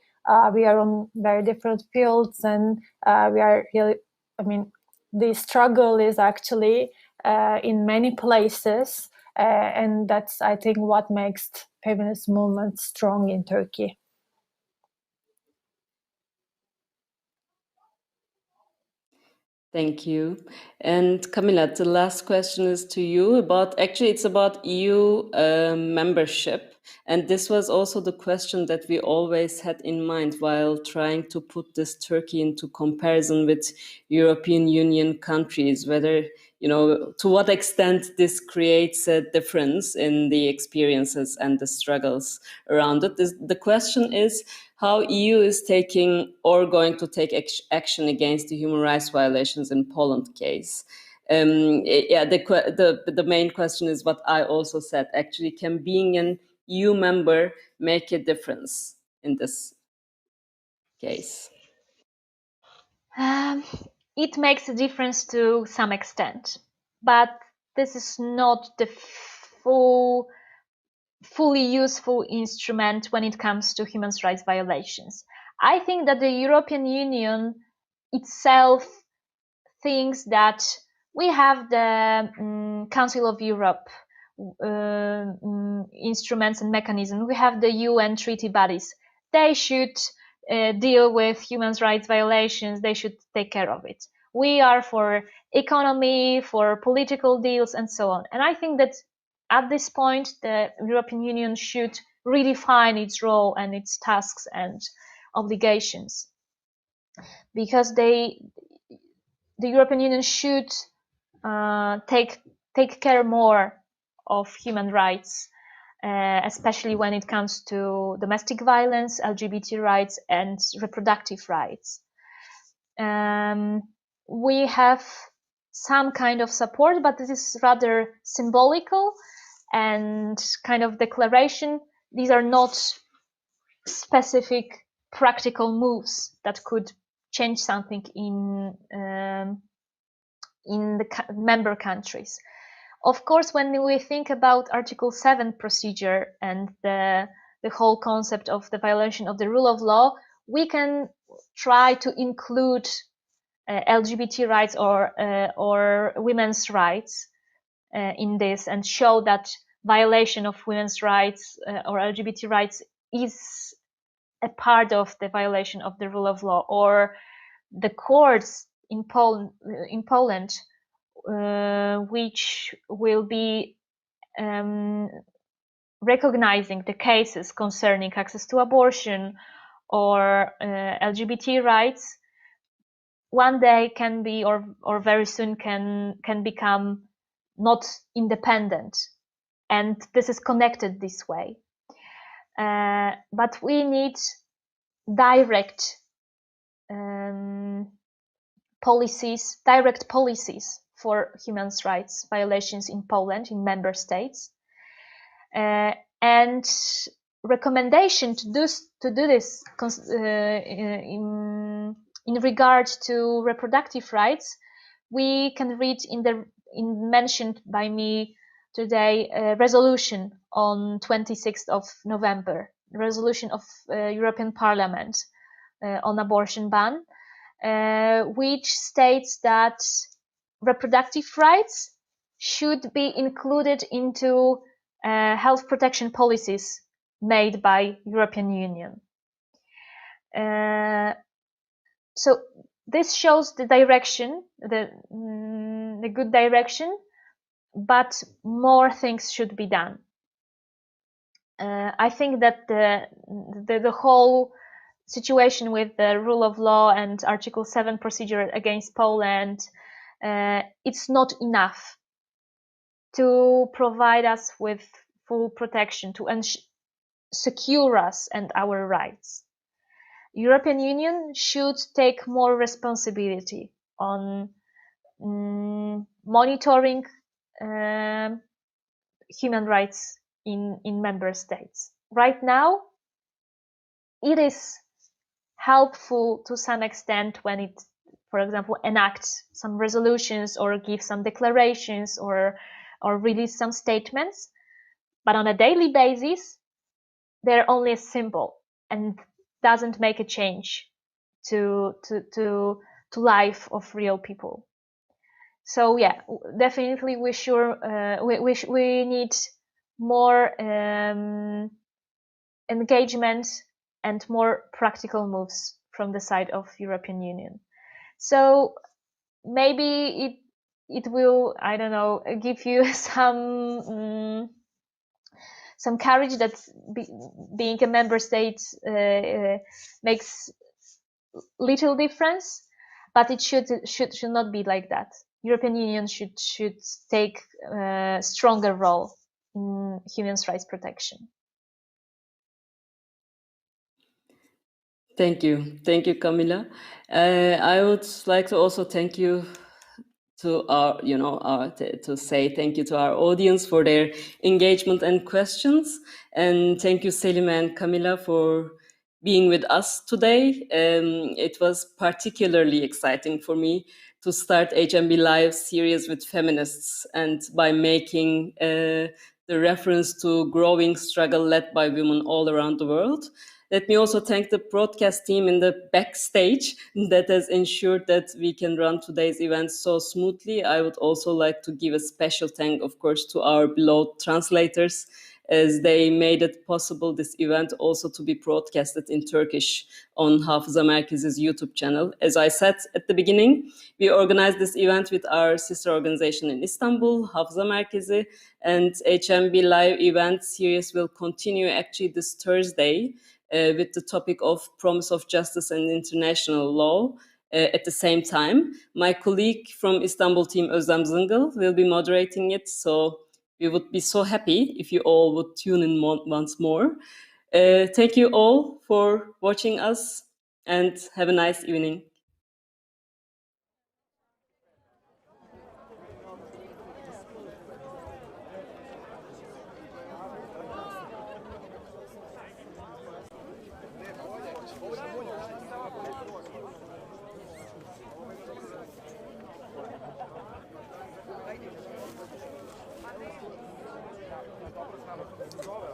we are on very different fields, and we are really, the struggle is actually in many places, and that's, I think, what makes feminist movement strong in Turkey. Thank you. And Kamila, the last question is to you it's about EU membership. And this was also the question that we always had in mind while trying to put this Turkey into comparison with European Union countries, whether, to what extent this creates a difference in the experiences and the struggles around it. The question is, how EU is taking or going to take action against the human rights violations in Poland case. The main question is what I also said. Actually, can being an EU member make a difference in this case? It makes a difference to some extent, but this is not the fully useful instrument when it comes to human rights violations. I think that the European Union itself thinks that we have the Council of Europe instruments and mechanisms. We have the UN treaty bodies. They should deal with human rights violations. They should take care of it. We are for economy, for political deals, and so on. And I think that at this point, the European Union should redefine its role and its tasks and obligations, because the European Union should take care more of human rights, especially when it comes to domestic violence, LGBT rights, and reproductive rights. We have some kind of support, but this is rather symbolical and kind of declaration. These are not specific practical moves that could change something in the member countries. Of course, when we think about Article 7 procedure and the whole concept of the violation of the rule of law, we can try to include LGBT rights or women's rights in this, and show that violation of women's rights or LGBT rights is a part of the violation of the rule of law, or the courts in Poland, which will be recognizing the cases concerning access to abortion or LGBT rights, one day can be, or very soon can become not independent, and this is connected this way. But we need direct policies for human rights violations in Poland, in member states, and recommendation to do this in regard to reproductive rights, we can read in mentioned by me today resolution on 26th of November, resolution of European Parliament on abortion ban, which states that reproductive rights should be included into health protection policies made by European Union. So this shows the direction, the good direction, but more things should be done. I think that the whole situation with the rule of law and Article 7 procedure against Poland, it's not enough to provide us with full protection, to secure us and our rights. European Union should take more responsibility on monitoring human rights in member states. Right now, it is helpful to some extent when it, for example, enacts some resolutions or gives some declarations or release some statements, but on a daily basis, they're only a symbol and doesn't make a change to life of real people. So yeah, definitely we need more engagement and more practical moves from the side of European Union. So maybe it will, I don't know, give you some courage that being a member state makes little difference, but it should not be like that. European Union should take a stronger role in human rights protection. Thank you, Kamila. I would like to also thank you to our, to say thank you to our audience for their engagement and questions, and thank you Selime and Kamila for being with us today. It was particularly exciting for me to start HMB Live series with feminists, and by making the reference to growing struggle led by women all around the world. Let me also thank the broadcast team in the backstage that has ensured that we can run today's event so smoothly. I would also like to give a special thank, of course, to our beloved translators, as they made it possible this event also to be broadcasted in Turkish on Hafıza Merkezi's YouTube channel. As I said at the beginning, we organized this event with our sister organization in Istanbul, Hafıza Merkezi, and HMB Live event series will continue actually this Thursday with the topic of promise of justice and international law. At the same time, my colleague from Istanbul team, Özlem Zıngıl, will be moderating it. So we would be so happy if you all would tune in once more. Thank you all for watching us, and have a nice evening. Dobra.